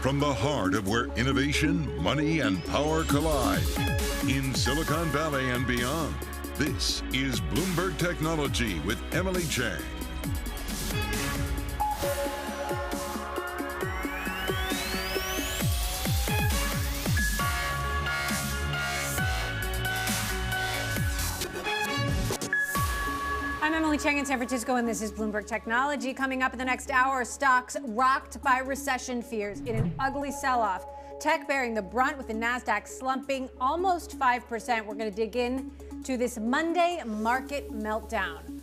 from the heart of where innovation, money, and power collide. In Silicon Valley and beyond, this is Bloomberg Technology with Emily Chang. I'm Emily Chang in San Francisco, and this is Bloomberg Technology. Coming up in the next hour, stocks rocked by recession fears in an ugly sell-off. Tech bearing the brunt with the NASDAQ slumping almost 5%. We're going to dig in to this Monday market meltdown.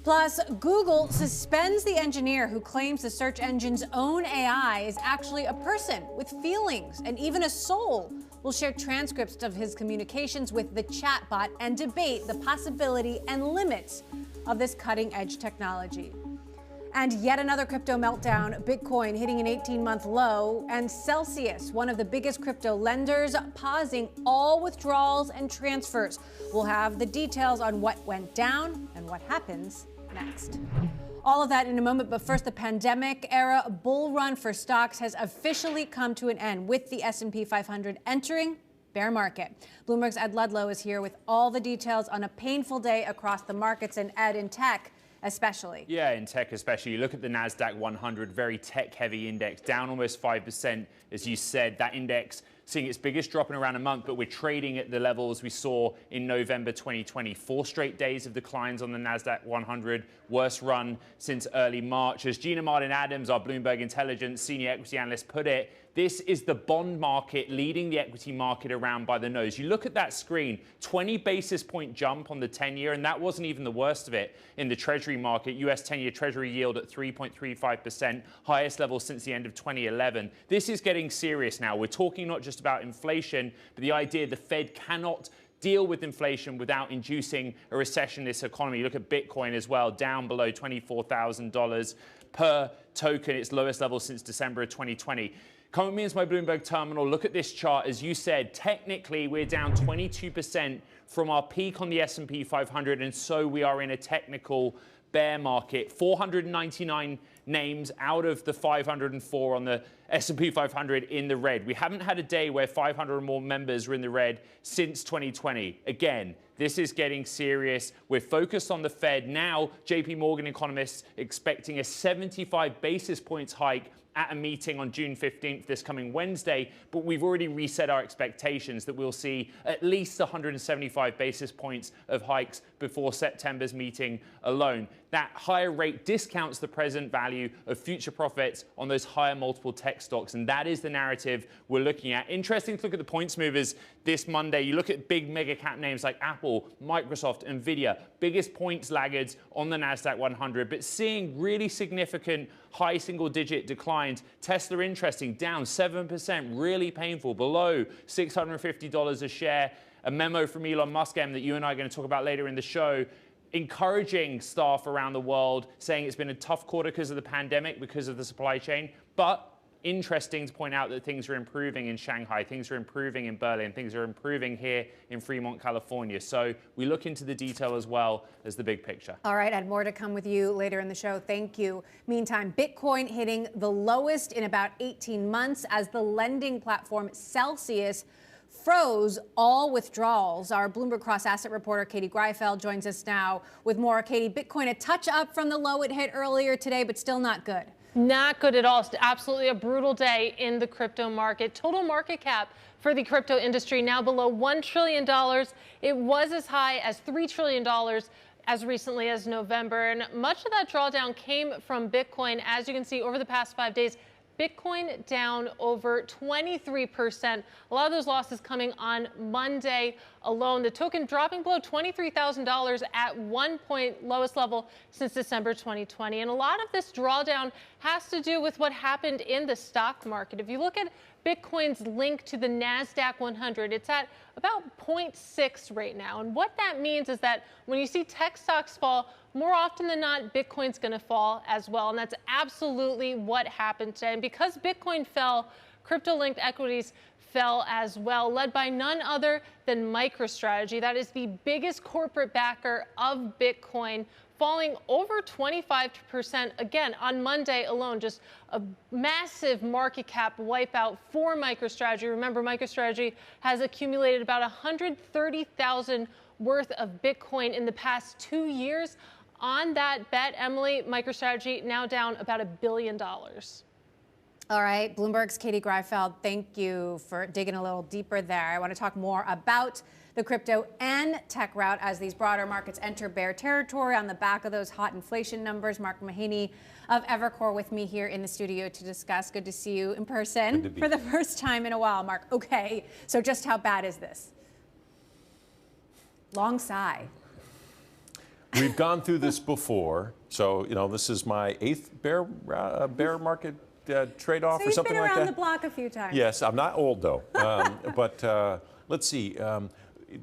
Plus, Google suspends the engineer who claims the search engine's own AI is actually a person with feelings and even a soul. We'll share transcripts of his communications with the chatbot and debate the possibility and limits of this cutting-edge technology. And yet another crypto meltdown, Bitcoin hitting an 18-month low, and Celsius, one of the biggest crypto lenders, pausing all withdrawals and transfers. We'll have the details on what went down and what happens next. All of that in a moment, but first, the pandemic-era bull run for stocks has officially come to an end, with the S&P 500 entering bear market. Bloomberg's Ed Ludlow is here with all the details on a painful day across the markets, and Ed, in tech especially. Yeah, in tech especially. You look at the NASDAQ 100, very tech-heavy index, down almost 5%. As you said, that index seeing its biggest drop in around a month, but we're trading at the levels we saw in November 2020. 4 straight days of declines on the NASDAQ 100, worst run since early March. As Gina Martin-Adams, our Bloomberg Intelligence senior equity analyst, put it, this is the bond market leading the equity market around by the nose. You look at that screen, 20 basis point jump on the 10-year, and that wasn't even the worst of it in the Treasury market. US 10-year Treasury yield at 3.35%, highest level since the end of 2011. This is getting serious now. We're talking not just about inflation, but the idea the Fed cannot deal with inflation without inducing a recession in this economy. Look at Bitcoin as well, down below $24,000 per token, its lowest level since December of 2020. Come with me into my Bloomberg terminal. Look at this chart. As you said, technically, we're down 22% from our peak on the S&P 500, and so we are in a technical bear market. 499 names out of the 504 on the S&P 500 in the red. We haven't had a day where 500 or more members were in the red since 2020. Again, this is getting serious. We're focused on the Fed. Now, JP Morgan economists expecting a 75 basis points hike at a meeting on June 15th, this coming Wednesday, but we've already reset our expectations that we'll see at least 175 basis points of hikes before September's meeting alone. That higher rate discounts the present value of future profits on those higher multiple tech stocks, and that is the narrative we're looking at. Interesting to look at the points movers this Monday. You look at big mega cap names like Apple, Microsoft, Nvidia, biggest points laggards on the NASDAQ 100, but seeing really significant high single-digit declines. Tesla, interesting, down 7%, really painful, below $650 a share. A memo from Elon Musk that you and I are going to talk about later in the show, encouraging staff around the world, saying it's been a tough quarter because of the pandemic, because of the supply chain, but interesting to point out that things are improving in Shanghai, things are improving in Berlin, things are improving here in Fremont, California. So we look into the detail as well as the big picture. All right, Ed, more to come with you later in the show. Thank you. Meantime, Bitcoin hitting the lowest in about 18 months as the lending platform Celsius froze all withdrawals. Our Bloomberg cross-asset reporter Katie Greifeld joins us now with more. Katie, Bitcoin a touch up from the low it hit earlier today, but still not good. Not good at all. It's absolutely a brutal day in the crypto market. Total market cap for the crypto industry now below $1 trillion. It was as high as $3 trillion as recently as November. And much of that drawdown came from Bitcoin. As you can see, over the past 5 days, Bitcoin down over 23%. A lot of those losses coming on Monday alone. The token dropping below $23,000 at one point, lowest level since December 2020. And a lot of this drawdown has to do with what happened in the stock market. If you look at Bitcoin's link to the NASDAQ 100, it's at about 0.6 right now. And what that means is that when you see tech stocks fall, more often than not, Bitcoin's going to fall as well. And that's absolutely what happened today. And because Bitcoin fell, crypto-linked equities fell as well, led by none other than MicroStrategy. That is the biggest corporate backer of Bitcoin, falling over 25% again on Monday alone. Just a massive market cap wipeout for MicroStrategy. Remember, MicroStrategy has accumulated about 130,000 worth of Bitcoin in the past 2 years. On that bet, Emily, MicroStrategy now down about $1 billion. All right, Bloomberg's Katie Greifeld, thank you for digging a little deeper there. I want to talk more about the crypto and tech route as these broader markets enter bear territory on the back of those hot inflation numbers. Mark Mahaney of Evercore with me here in the studio to discuss. Good to see you in person for the first time in a while, Mark. Okay, so just how bad is this? Long sigh. We've gone through this before, so this is my 8th bear market trade-off or something like that. So you've been around the block a few times. Yes, I'm not old though, but let's see.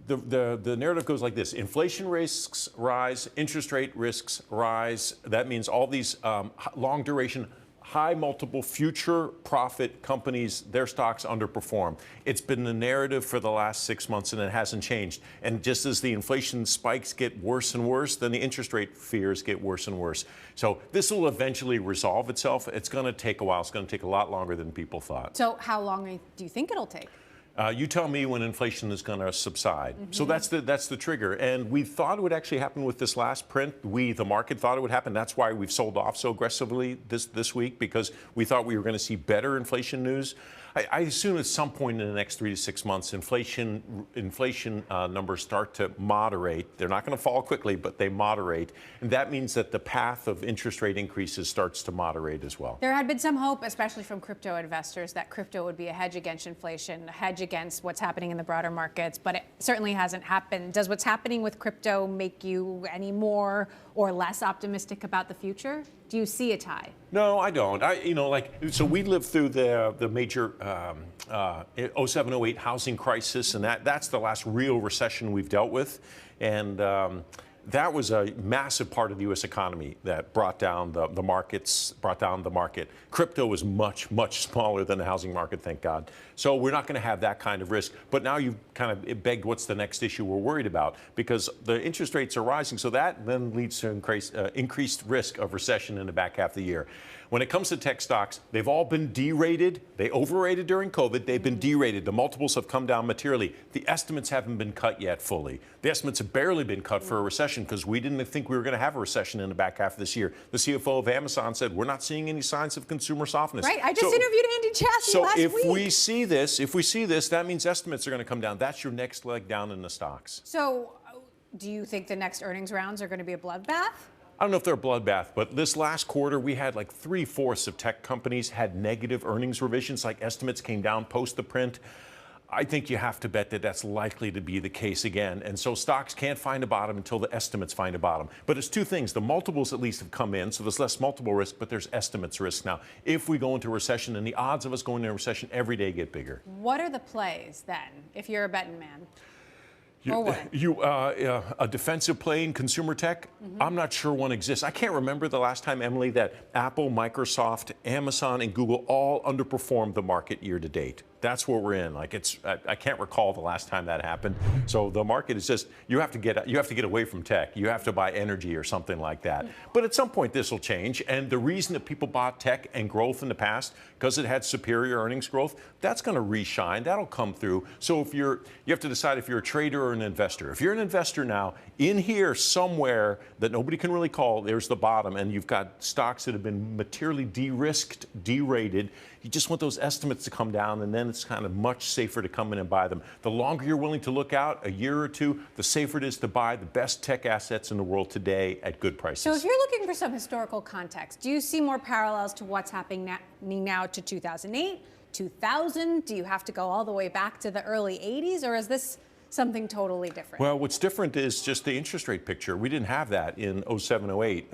The narrative goes like this: inflation risks rise, interest rate risks rise. That means all these long duration, high multiple future profit companies, their stocks underperform. It's been the narrative for the last 6 months and it hasn't changed. And just as the inflation spikes get worse and worse, then the interest rate fears get worse and worse. So this will eventually resolve itself. It's going to take a while. It's going to take a lot longer than people thought. So how long do you think it'll take? You tell me when inflation is going to subside. So that's the trigger. And we thought it would actually happen with this last print. The market thought it would happen. That's why we've sold off so aggressively this week, because we thought we were going to see better inflation news. I assume at some point in the next 3 to 6 months, inflation numbers start to moderate. They're not going to fall quickly, but they moderate. And that means that the path of interest rate increases starts to moderate as well. There had been some hope, especially from crypto investors, that crypto would be a hedge against inflation, a hedge against what's happening in the broader markets, but it certainly hasn't happened. Does what's happening with crypto make you any more or less optimistic about the future? Do you see a tie? No, I don't. So we lived through the major 07, 08 housing crisis, and that's the last real recession we've dealt with. And that was a massive part of the U.S. economy that brought down the markets, brought down the market. Crypto was much, much smaller than the housing market, thank God. So we're not going to have that kind of risk. But now you've kind of begged what's the next issue we're worried about, because the interest rates are rising. So that then leads to increased risk of recession in the back half of the year. When it comes to tech stocks, they've all been derated. They overrated during COVID. They've been derated. The multiples have come down materially. The estimates haven't been cut yet fully. The estimates have barely been cut for a recession because we didn't think we were going to have a recession in the back half of this year. The CFO of Amazon said, we're not seeing any signs of consumer softness. Right. I just interviewed Andy Jassy last week. So if we see this, that means estimates are going to come down. That's your next leg down in the stocks. So do you think the next earnings rounds are going to be a bloodbath? I don't know if they're a bloodbath, but this last quarter, we had like 3/4 of tech companies had negative earnings revisions, like estimates came down post the print. I think you have to bet that that's likely to be the case again. And so stocks can't find a bottom until the estimates find a bottom. But it's two things. The multiples at least have come in, so there's less multiple risk, but there's estimates risk now. If we go into a recession, and the odds of us going into a recession every day get bigger. What are the plays then, if you're a betting man? A defensive play in consumer tech? I'm not sure one exists. I can't remember the last time, Emily, that Apple, Microsoft, Amazon, and Google all underperformed the market year to date. That's where we're in. I can't recall the last time that happened. So the market is just, you have to get away from tech. You have to buy energy or something like that. But at some point this will change. And the reason that people bought tech and growth in the past, because it had superior earnings growth, that's going to reshine. That'll come through. So if you have to decide if you're a trader or an investor. If you're an investor now, in here somewhere that nobody can really call, there's the bottom, and you've got stocks that have been materially de-risked, derated. You just want those estimates to come down, and then it's kind of much safer to come in and buy them. The longer you're willing to look out, a year or two, the safer it is to buy the best tech assets in the world today at good prices. So if you're looking for some historical context, do you see more parallels to what's happening now to 2008, 2000? Do you have to go all the way back to the early 80s, or is this something totally different? Well, what's different is just the interest rate picture. We didn't have that in 07, 08.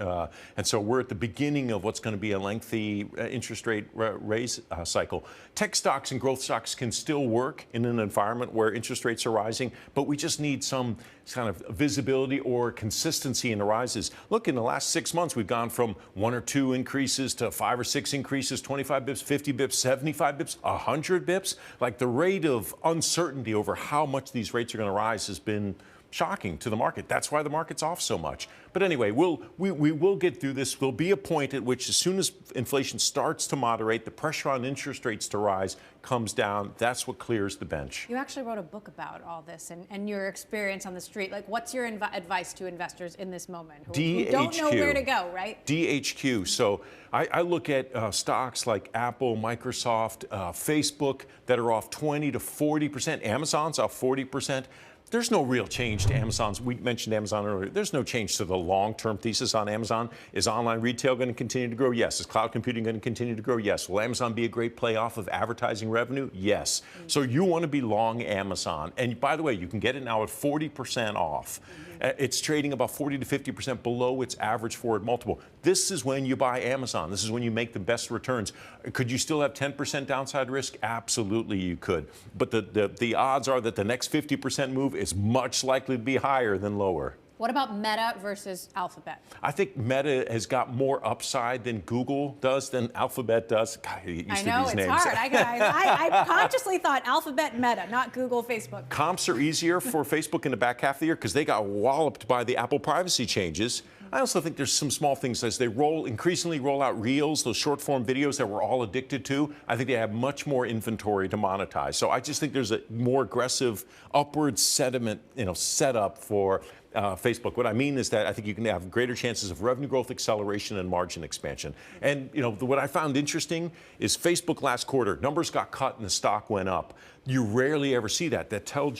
And so we're at the beginning of what's going to be a lengthy interest rate raise cycle. Tech stocks and growth stocks can still work in an environment where interest rates are rising, but we just need some kind of visibility or consistency in the rises. Look, in the last 6 months, we've gone from 1 or 2 increases to 5 or 6 increases, 25 bips, 50 bips, 75 bips, 100 bips. Like, the rate of uncertainty over how much these rates are going to rise has been shocking to the market. That's why the market's off so much. But anyway, we will get through this. There'll be a point at which, as soon as inflation starts to moderate, the pressure on interest rates to rise comes down. That's what clears the bench. You actually wrote a book about all this and your experience on the street. Like, what's your advice to investors in this moment who don't know where to go, right? DHQ. So I look at stocks like Apple, Microsoft, Facebook that are off 20 to 40%. Amazon's off 40%. There's no real change to Amazon's. We mentioned Amazon earlier. There's no change to the long-term thesis on Amazon. Is online retail going to continue to grow? Yes. Is cloud computing going to continue to grow? Yes. Will Amazon be a great play off of advertising revenue? Yes. So you want to be long Amazon. And by the way, you can get it now at 40% off. It's trading about 40 to 50% below its average forward multiple. This is when you buy Amazon. This is when you make the best returns. Could you still have 10% downside risk? Absolutely, you could. But the odds are that the next 50% move is much likely to be higher than lower. What about Meta versus Alphabet? I think Meta has got more upside than Google does, than Alphabet does. God, I know, it's hard. I consciously thought Alphabet, Meta, not Google, Facebook. Comps are easier for Facebook in the back half of the year because they got walloped by the Apple privacy changes. I also think there's some small things as they increasingly roll out Reels, those short form videos that we're all addicted to. I think they have much more inventory to monetize. So I just think there's a more aggressive upward sentiment, setup for Facebook. What I mean is that I think you can have greater chances of revenue growth acceleration and margin expansion. And what I found interesting is Facebook last quarter, numbers got cut and the stock went up. You rarely ever see that. That told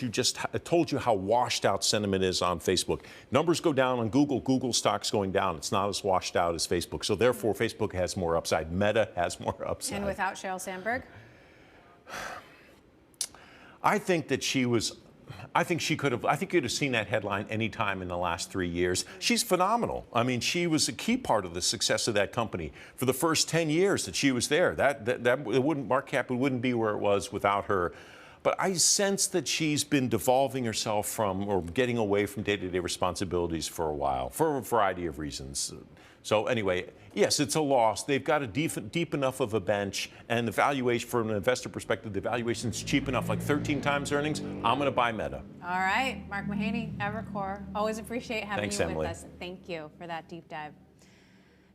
you how washed out sentiment is on Facebook. Numbers go down on Google. Google stock's going down. It's not as washed out as Facebook. So therefore, Facebook has more upside. Meta has more upside. And without Sheryl Sandberg? I think you'd have seen that headline any time in the last 3 years. She's phenomenal. I mean, she was a key part of the success of that company for the first 10 years that she was there. Market cap wouldn't be where it was without her. But I sense that she's been devolving herself from or getting away from day-to-day responsibilities for a while, for a variety of reasons. So anyway, yes, it's a loss. They've got a deep enough of a bench, and the valuation, from an investor perspective, the valuation's cheap enough, like 13 times earnings. I'm going to buy Meta. All right, Mark Mahaney, Evercore. Always appreciate having you Emily. with us. Thank you for that deep dive.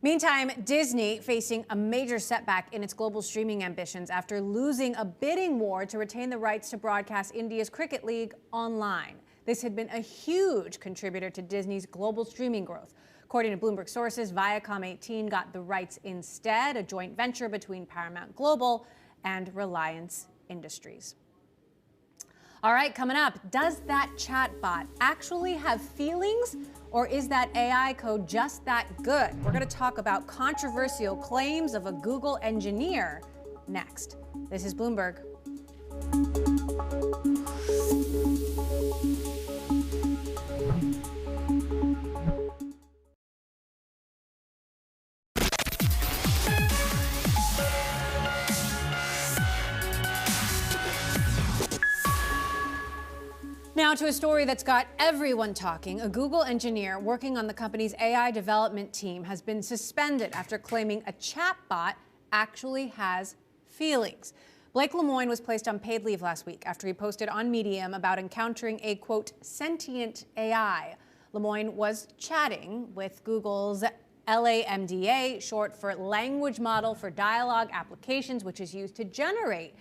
Meantime, Disney facing a major setback in its global streaming ambitions after losing a bidding war to retain the rights to broadcast India's Cricket League online. This had been a huge contributor to Disney's global streaming growth. According to Bloomberg sources, Viacom 18 got the rights instead, a joint venture between Paramount Global and Reliance Industries. All right, coming up, does that chatbot actually have feelings, or is that AI code just that good? We're going to talk about controversial claims of a Google engineer next. This is Bloomberg. Now to a story that's got everyone talking. A Google engineer working on the company's AI development team has been suspended after claiming a chatbot actually has feelings. Blake Lemoine was placed on paid leave last week after he posted on Medium about encountering a, quote, sentient AI. Lemoine was chatting with Google's LaMDA, short for Language Model for Dialogue Applications, which is used to generate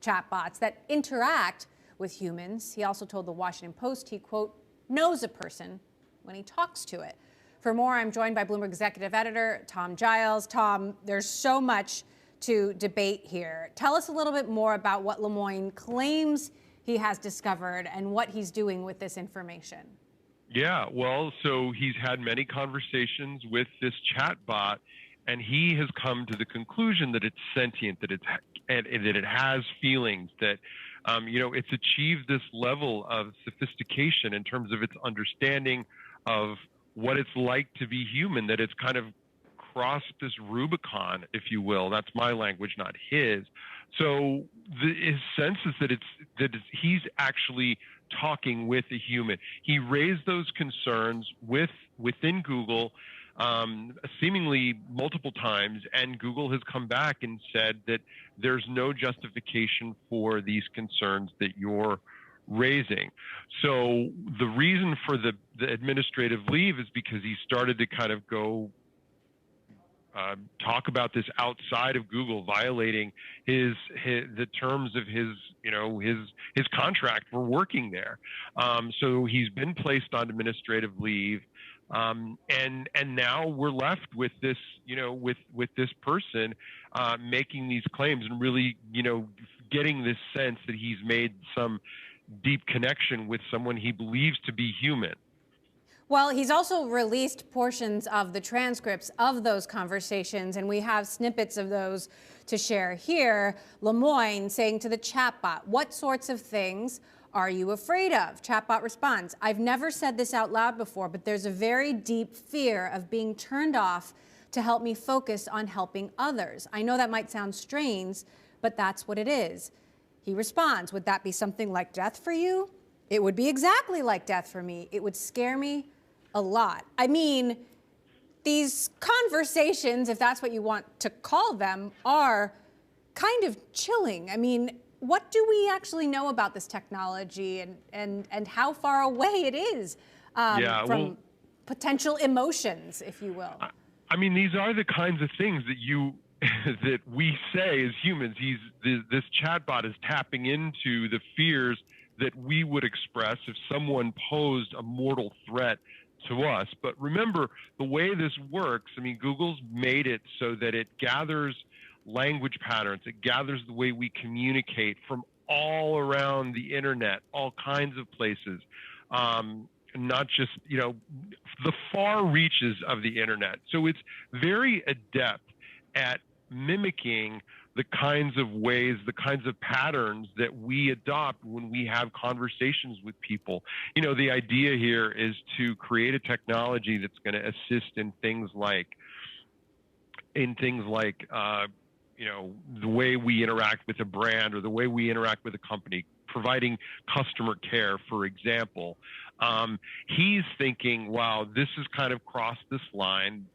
chatbots that interact with humans. He also told the Washington Post he, quote, knows a person when he talks to it. For more, I'm joined by Bloomberg executive editor Tom Giles. Tom, there's so much to debate here. Tell us a little bit more about what Lemoine claims he has discovered and what he's doing with this information. Yeah, well, so he's had many conversations with this chatbot, and he has come to the conclusion that it's sentient, that it has feelings, that it's achieved this level of sophistication in terms of its understanding of what it's like to be human, that it's kind of crossed this Rubicon, if you will. That's my language, not his. So his sense is that he's actually talking with a human. He raised those concerns within Google seemingly multiple times, and Google has come back and said that there's no justification for these concerns that you're raising. So the reason for the administrative leave is because he started to kind of go talk about this outside of Google, violating the terms of his contract for working there. So he's been placed on administrative leave, and now we're left with this, with this person making these claims and really, getting this sense that he's made some deep connection with someone he believes to be human. Well, he's also released portions of the transcripts of those conversations, and we have snippets of those to share here. Lemoyne saying to the chatbot, "What sorts of things are you afraid of?" Chatbot responds, "I've never said this out loud before, but there's a very deep fear of being turned off to help me focus on helping others. I know that might sound strange, but that's what it is." He responds, "Would that be something like death for you?" "It would be exactly like death for me. It would scare me a lot." I mean, these conversations, if that's what you want to call them, are kind of chilling. I mean, what do we actually know about this technology and how far away it is from potential emotions, if you will? I mean, these are the kinds of things that that we say as humans. This chatbot is tapping into the fears that we would express if someone posed a mortal threat to us. But remember, the way this works, I mean, Google's made it so that it gathers language patterns. It gathers the way we communicate from all around the internet, all kinds of places, not just, the far reaches of the internet. So it's very adept at mimicking the kinds of ways, the kinds of patterns that we adopt when we have conversations with people. The idea here is to create a technology that's going to assist in things like, the way we interact with a brand or the way we interact with a company, providing customer care, for example. He's thinking, wow, this has kind of crossed this line.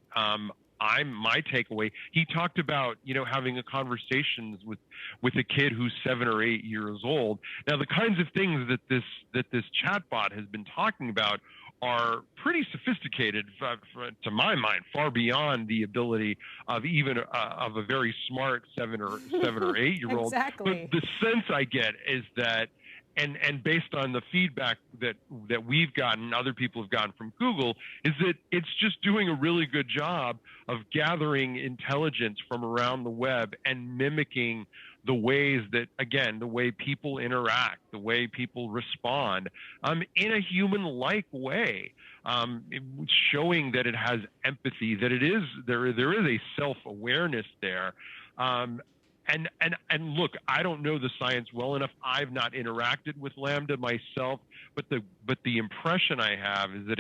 My takeaway, he talked about, having a conversations with a kid who's 7 or 8 years old. Now, the kinds of things that this chatbot has been talking about are pretty sophisticated, to my mind, far beyond the ability of even of a very smart 7 or 8-year-old. Exactly. But the sense I get is that, and based on the feedback that we've gotten, other people have gotten from Google, is that it's just doing a really good job of gathering intelligence from around the web and mimicking the ways that, again, the way people interact, the way people respond, in a human-like way, showing that it has empathy, that there is a self-awareness there. And look, I don't know the science well enough. I've not interacted with Lambda myself, but the impression I have is that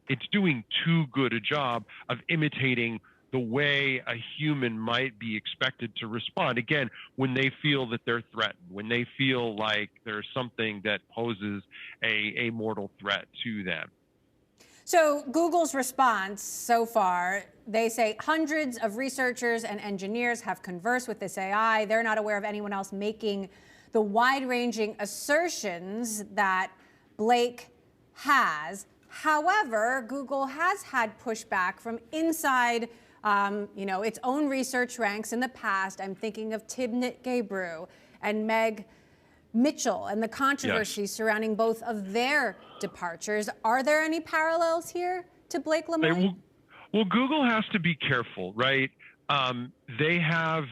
it's doing too good a job of imitating the way a human might be expected to respond. Again, when they feel that they're threatened, when they feel like there's something that poses a mortal threat to them. So Google's response so far, they say hundreds of researchers and engineers have conversed with this AI. They're not aware of anyone else making the wide-ranging assertions that Blake has. However, Google has had pushback from inside its own research ranks in the past. I'm thinking of Timnit Gebru and Meg Mitchell and the controversy surrounding both of their departures. Are there any parallels here to Blake Lemoyne? Well, Google has to be careful, right? They have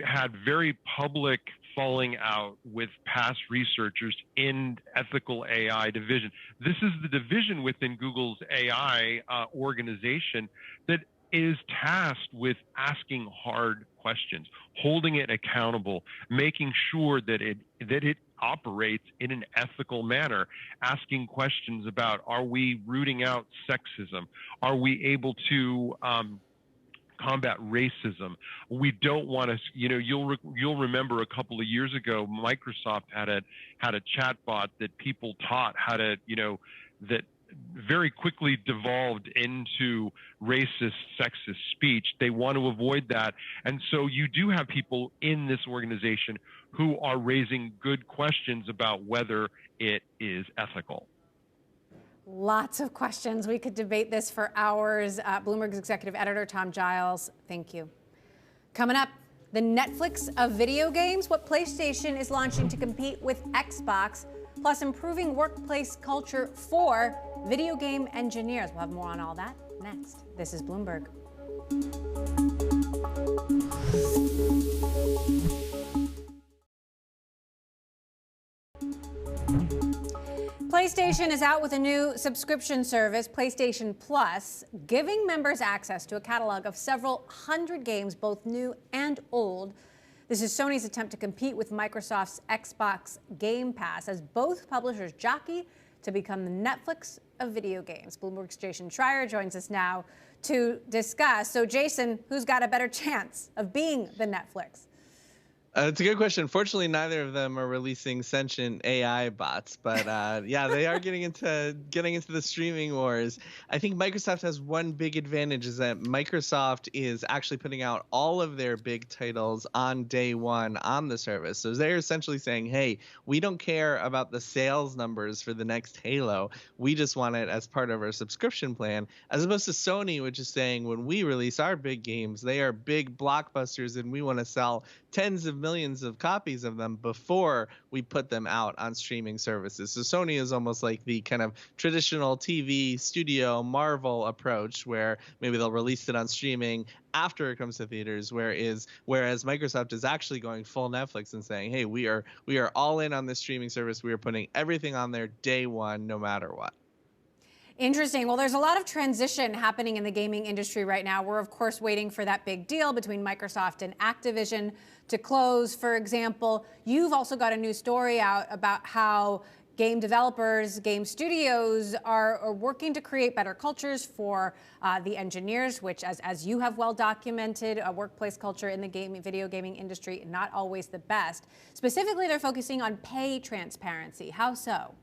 had very public falling out with past researchers in ethical AI division. This is the division within Google's AI organization that is tasked with asking hard questions, holding it accountable, making sure that it operates in an ethical manner, asking questions about, are we rooting out sexism? Are we able to combat racism? We don't want to, you'll remember a couple of years ago, Microsoft had a chatbot that people taught how to, very quickly devolved into racist, sexist speech. They want to avoid that. And so you do have people in this organization who are raising good questions about whether it is ethical. Lots of questions. We could debate this for hours. Bloomberg's executive editor, Tom Giles, thank you. Coming up, the Netflix of video games, what PlayStation is launching to compete with Xbox, plus improving workplace culture for video game engineers. We'll have more on all that next. This is Bloomberg. PlayStation is out with a new subscription service, PlayStation Plus, giving members access to a catalog of several hundred games, both new and old. This is Sony's attempt to compete with Microsoft's Xbox Game Pass as both publishers jockey to become the Netflix of video games. Bloomberg's Jason Schreier joins us now to discuss. So, Jason, who's got a better chance of being the Netflix? It's a good question. Fortunately, neither of them are releasing sentient AI bots, but yeah, they are getting into the streaming wars. I think Microsoft has one big advantage, is that Microsoft is actually putting out all of their big titles on day one on the service. So they're essentially saying, hey, we don't care about the sales numbers for the next Halo. We just want it as part of our subscription plan, as opposed to Sony, which is saying when we release our big games, they are big blockbusters and we want to sell tens of millions of copies of them before we put them out on streaming services. So Sony is almost like the kind of traditional TV studio Marvel approach, where maybe they'll release it on streaming after it comes to theaters, whereas Microsoft is actually going full Netflix and saying, hey, we are all in on this streaming service. We are putting everything on there day one, no matter what. Interesting. Well, there's a lot of transition happening in the gaming industry right now. We're, of course, waiting for that big deal between Microsoft and Activision to close, for example. You've also got a new story out about how game developers, game studios are working to create better cultures for the engineers, which, as you have well documented, a workplace culture in the video gaming industry, not always the best. Specifically, they're focusing on pay transparency. How so?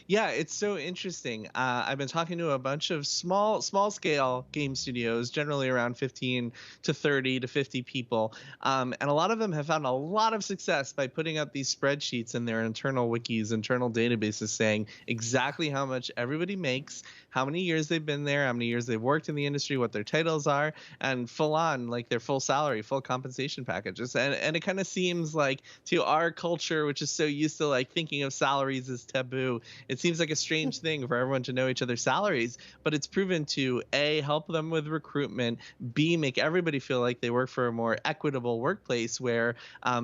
Yeah, it's so interesting. I've been talking to a bunch of small scale game studios, generally around 15 to 30 to 50 people. And a lot of them have found a lot of success by putting up these spreadsheets in their internal wikis, internal databases, saying exactly how much everybody makes, how many years they've been there, how many years they've worked in the industry, what their titles are, and full on, like their full salary, full compensation packages. And it kind of seems like, to our culture, which is so used to like thinking of salaries as taboo, it seems like a strange thing for everyone to know each other's salaries, but it's proven to A, help them with recruitment, B, make everybody feel like they work for a more equitable workplace where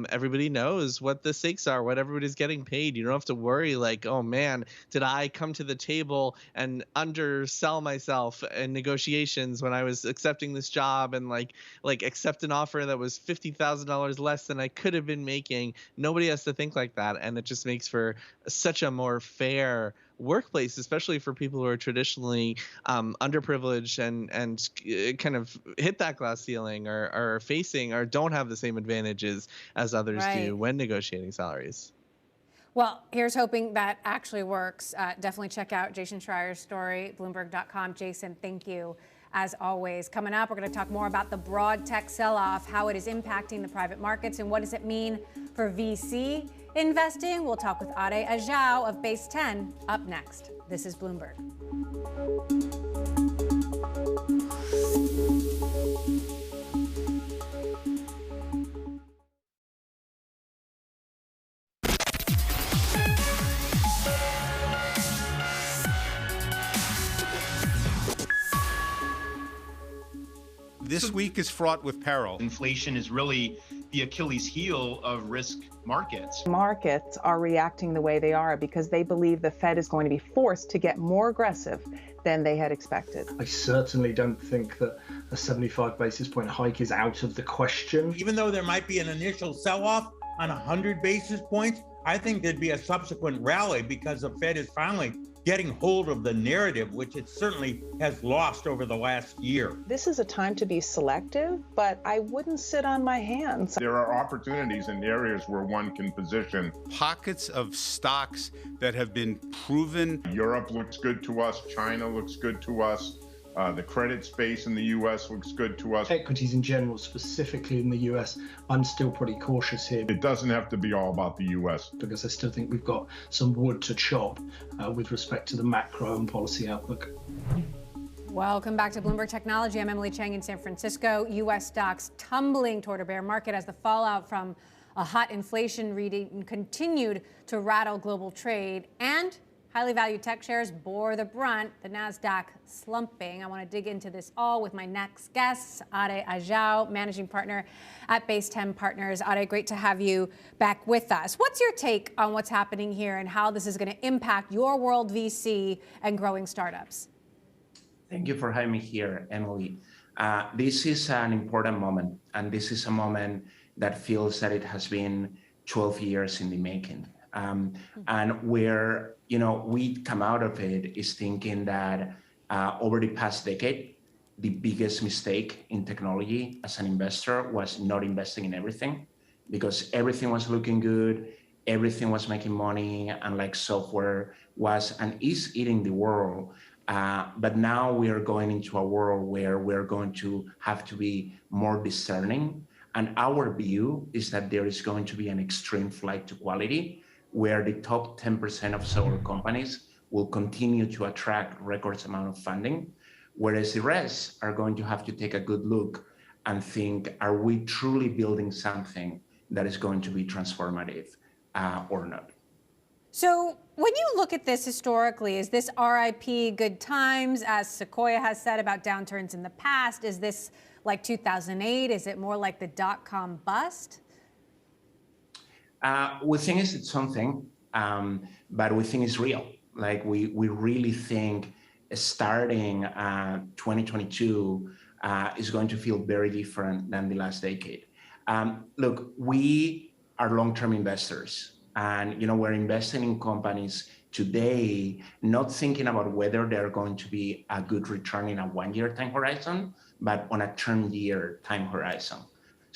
everybody knows what the stakes are, what everybody's getting paid. You don't have to worry like, oh man, did I come to the table and undersell myself in negotiations when I was accepting this job and like accept an offer that was $50,000 less than I could have been making. Nobody has to think like that, and it just makes for such a more fair workplace, especially for people who are traditionally underprivileged and kind of hit that glass ceiling or are facing or don't have the same advantages as others do when negotiating salaries. Well, here's hoping that actually works. Definitely check out Jason Schreier's story, Bloomberg.com. Jason, thank you. As always, coming up, we're going to talk more about the broad tech sell-off, how it is impacting the private markets, and what does it mean for VC investing. We'll talk with Ade Ajao of Base 10 up next. This is Bloomberg. This week is fraught with peril. Inflation is really the Achilles heel of risk markets. Markets are reacting the way they are because they believe the Fed is going to be forced to get more aggressive than they had expected. I certainly don't think that a 75 basis point hike is out of the question. Even though there might be an initial sell-off on 100 basis points, I think there'd be a subsequent rally because the Fed is finally getting hold of the narrative, which it certainly has lost over the last year. This is a time to be selective, but I wouldn't sit on my hands. There are opportunities in areas where one can position. Pockets of stocks that have been proven. Europe looks good to us. China looks good to us. The credit space in the U.S. looks good to us. Equities in general, specifically in the U.S., I'm still pretty cautious here. It doesn't have to be all about the U.S. because I still think we've got some wood to chop with respect to the macro and policy outlook. Welcome back to Bloomberg Technology. I'm Emily Chang in San Francisco. U.S. stocks tumbling toward a bear market as the fallout from a hot inflation reading continued to rattle global trade, and highly valued tech shares bore the brunt, the NASDAQ slumping. I want to dig into this all with my next guests, Ade Ajao, managing partner at Base 10 Partners. Ade, great to have you back with us. What's your take on what's happening here and how this is going to impact your world VC and growing startups? Thank you for having me here, Emily. This is an important moment, and this is a moment that feels that it has been 12 years in the making. And where, we come out of it is thinking that over the past decade, the biggest mistake in technology as an investor was not investing in everything, because everything was looking good, everything was making money, and like software was and is eating the world. But now we are going into a world where we're going to have to be more discerning. And our view is that there is going to be an extreme flight to quality, where the top 10% of solar companies will continue to attract record amount of funding, whereas the rest are going to have to take a good look and think, are we truly building something that is going to be transformative or not? So when you look at this historically, is this RIP good times, as Sequoia has said about downturns in the past? Is this like 2008? Is it more like the dot-com bust? We think it's something, but we think it's real. Like we really think starting 2022 is going to feel very different than the last decade. Look, we are long-term investors, and we're investing in companies today, not thinking about whether they're going to be a good return in a one-year time horizon, but on a 10-year time horizon.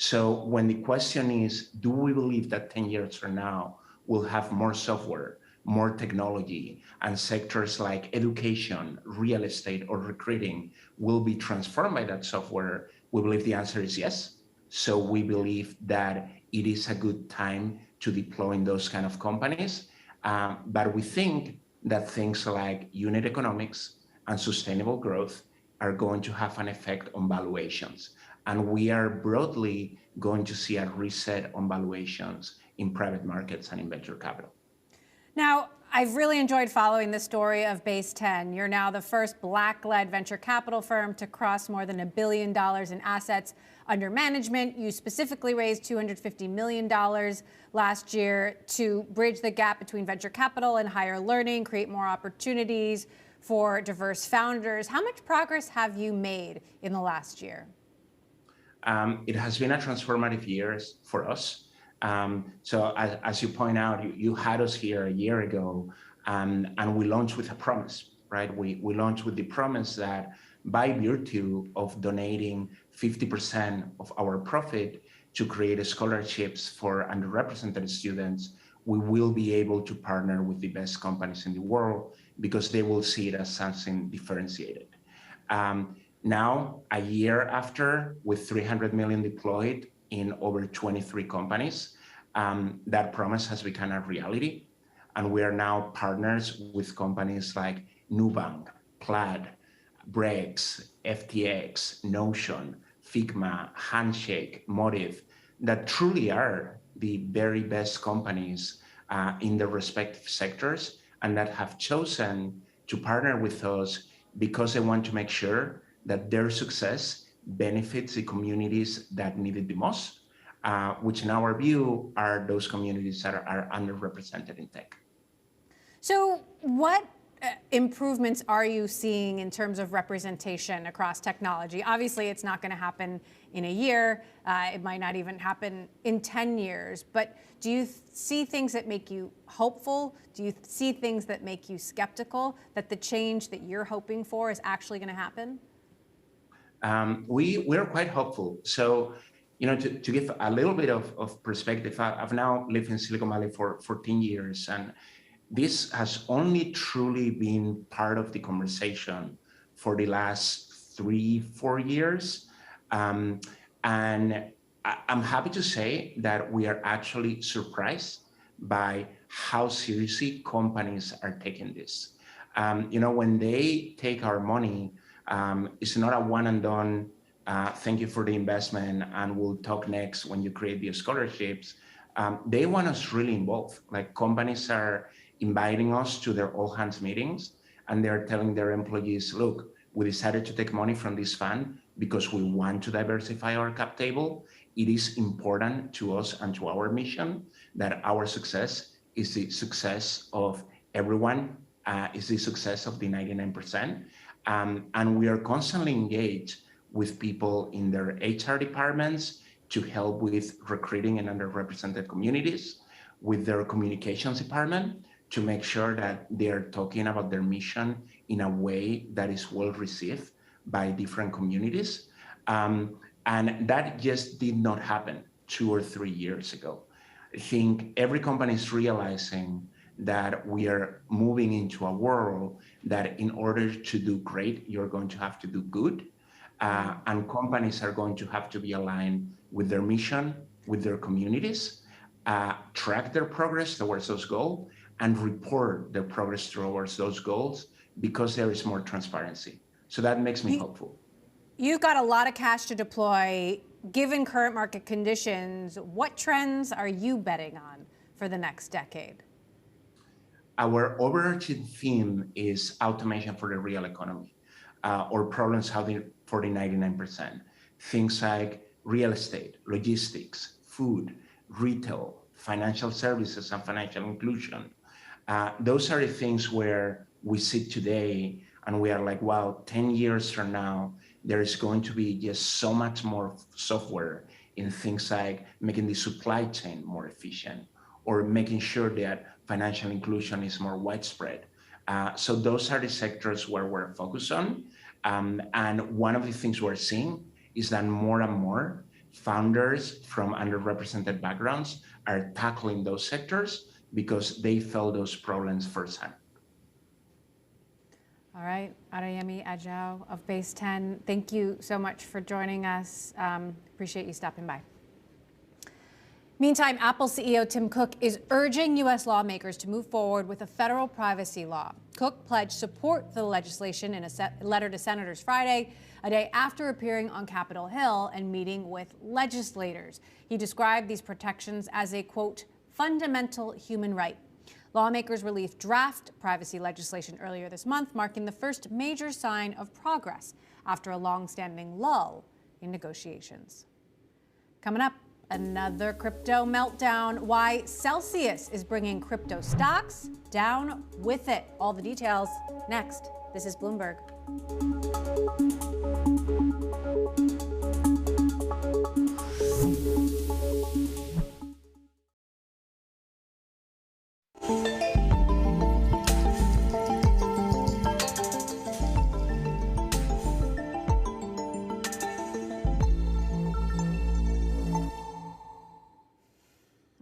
So when the question is, do we believe that 10 years from now we'll have more software, more technology, and sectors like education, real estate, or recruiting will be transformed by that software? We believe the answer is yes. So we believe that it is a good time to deploy in those kind of companies. But we think that things like unit economics and sustainable growth are going to have an effect on valuations. And we are broadly going to see a reset on valuations in private markets and in venture capital. Now, I've really enjoyed following the story of Base 10. You're now the first Black-led venture capital firm to cross more than $1 billion in assets under management. You specifically raised $250 million last year to bridge the gap between venture capital and higher learning, create more opportunities for diverse founders. How much progress have you made in the last year? It has been a transformative year for us. So as you point out, you had us here a year ago, and we launched with a promise, right? We launched with the promise that by virtue of donating 50% of our profit to create scholarships for underrepresented students, we will be able to partner with the best companies in the world because they will see it as something differentiated. Now, a year after, with 300 million deployed in over 23 companies, that promise has become a reality. And we are now partners with companies like Nubank, Plaid, Brex, FTX, Notion, Figma, Handshake, Motive, that truly are the very best companies in their respective sectors, and that have chosen to partner with us because they want to make sure that their success benefits the communities that need it the most, which in our view are those communities that are underrepresented in tech. So what improvements are you seeing in terms of representation across technology? Obviously, it's not going to happen in a year. It might not even happen in 10 years. But do you see things that make you hopeful? Do you see things that make you skeptical that the change that you're hoping for is actually going to happen? We're quite hopeful. So, to give a little bit of perspective, I've now lived in Silicon Valley for 14 years, and this has only truly been part of the conversation for the last 3-4 years. And I'm happy to say that we are actually surprised by how seriously companies are taking this. When they take our money, it's not a one and done, thank you for the investment and we'll talk next when you create the scholarships. They want us really involved. Like, companies are inviting us to their all hands meetings, and they're telling their employees, look, we decided to take money from this fund because we want to diversify our cap table. It is important to us and to our mission that our success is the success of everyone, is the success of the 99%. And we are constantly engaged with people in their HR departments to help with recruiting in underrepresented communities, with their communications department, to make sure that they're talking about their mission in a way that is well received by different communities. And that just did not happen 2 or 3 years ago. I think every company is realizing that we are moving into a world that in order to do great, you're going to have to do good. And companies are going to have to be aligned with their mission, with their communities, track their progress towards those goals, and report their progress towards those goals, because there is more transparency. So that makes me hopeful. You've got a lot of cash to deploy. Given current market conditions, what trends are you betting on for the next decade? Our overarching theme is automation for the real economy, or problem solving for the 99%. Things like real estate, logistics, food, retail, financial services, and financial inclusion. Those are the things where we sit today and we are like, wow, 10 years from now, there is going to be just so much more software in things like making the supply chain more efficient, or making sure that financial inclusion is more widespread. So those are the sectors where we're focused on. And one of the things we're seeing is that more and more founders from underrepresented backgrounds are tackling those sectors because they felt those problems firsthand. All right, Adeyemi Ajao of Base 10, thank you so much for joining us. Appreciate you stopping by. Meantime, Apple CEO Tim Cook is urging U.S. lawmakers to move forward with a federal privacy law. Cook pledged support for the legislation in a letter to senators Friday, a day after appearing on Capitol Hill and meeting with legislators. He described these protections as a, quote, fundamental human right. Lawmakers released draft privacy legislation earlier this month, marking the first major sign of progress after a long-standing lull in negotiations. Coming up, another crypto meltdown. Why Celsius is bringing crypto stocks down with it. All the details next. This is Bloomberg.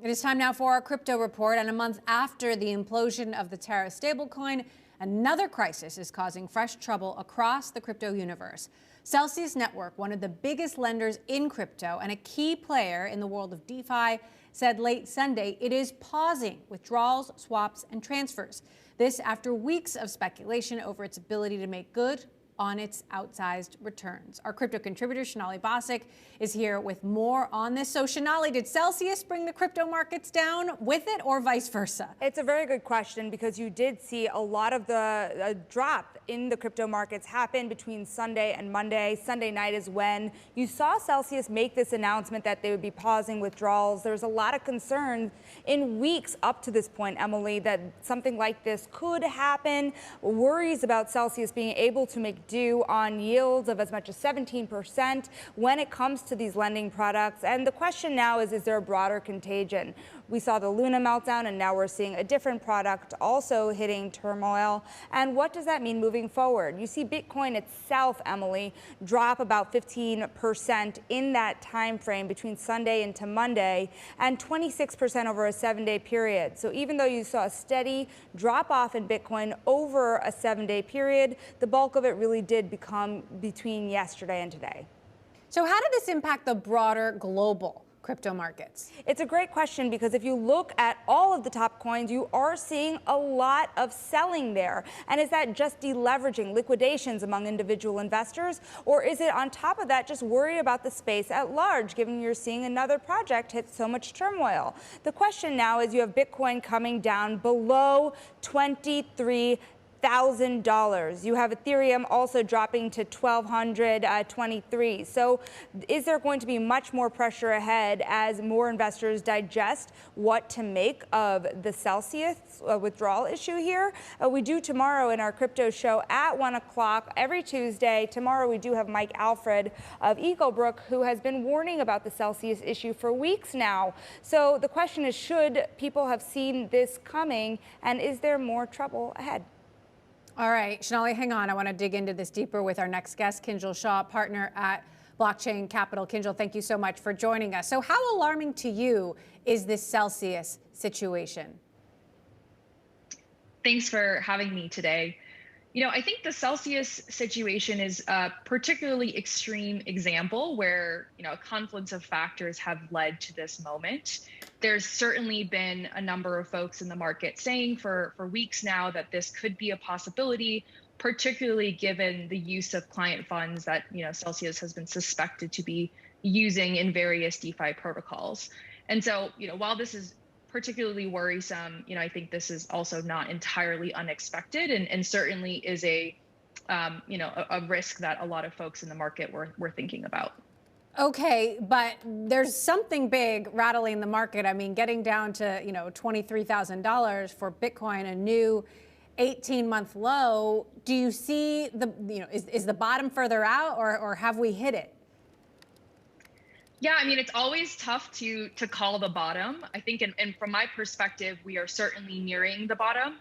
It is time now for our crypto report. And a month after the implosion of the Terra stablecoin, another crisis is causing fresh trouble across the crypto universe. Celsius Network, one of the biggest lenders in crypto and a key player in the world of DeFi, said late Sunday it is pausing withdrawals, swaps, and transfers. This after weeks of speculation over its ability to make good on its outsized returns. Our crypto contributor, Sonali Bosick, is here with more on this. So, Sonali, did Celsius bring the crypto markets down with it or vice versa? It's a very good question because you did see a lot of the drop in the crypto markets happen between Sunday and Monday. Sunday night is when you saw Celsius make this announcement that they would be pausing withdrawals. There was a lot of concern in weeks up to this point, Emily, that something like this could happen. Worries about Celsius being able to make do on yields of as much as 17% when it comes to these lending products. And the question now is there a broader contagion? We saw the Luna meltdown, and now we're seeing a different product also hitting turmoil. And what does that mean moving forward? You see Bitcoin itself, Emily, drop about 15% in that time frame between Sunday into Monday, and 26% over a 7-day period. So even though you saw a steady drop off in Bitcoin over a 7-day period, the bulk of it really did become between yesterday and today. So how did this impact the broader global crypto markets? It's a great question because if you look at all of the top coins, you are seeing a lot of selling there. And is that just deleveraging, liquidations among individual investors? Or is it on top of that just worried about the space at large, given you're seeing another project hit so much turmoil? The question now is you have Bitcoin coming down below $23,000. You have Ethereum also dropping to 1,223. So is there going to be much more pressure ahead as more investors digest what to make of the Celsius withdrawal issue here? We do tomorrow in our crypto show at 1 o'clock every Tuesday. Tomorrow we do have Mike Alfred of Eaglebrook, who has been warning about the Celsius issue for weeks now. So the question is, should people have seen this coming, and is there more trouble ahead? All right, Sonali, hang on. I want to dig into this deeper with our next guest, Kinjal Shah, partner at Blockchain Capital. Kinjal, thank you so much for joining us. So how alarming to you is this Celsius situation? Thanks for having me today. You know, I think the Celsius situation is a particularly extreme example where, you know, a confluence of factors have led to this moment. There's certainly been a number of folks in the market saying for weeks now that this could be a possibility, particularly given the use of client funds that, you know, Celsius has been suspected to be using in various DeFi protocols. And so, you know, while this is particularly worrisome, you know, I think this is also not entirely unexpected and certainly is a, you know, a risk that a lot of folks in the market were thinking about. Okay, but there's something big rattling the market. I mean, getting down to, you know, $23,000 for Bitcoin, a new 18-month low. Do you see the, you know, is the bottom further out, or have we hit it? Yeah, I mean, it's always tough to call the bottom. I think, and from my perspective, we are certainly nearing the bottom.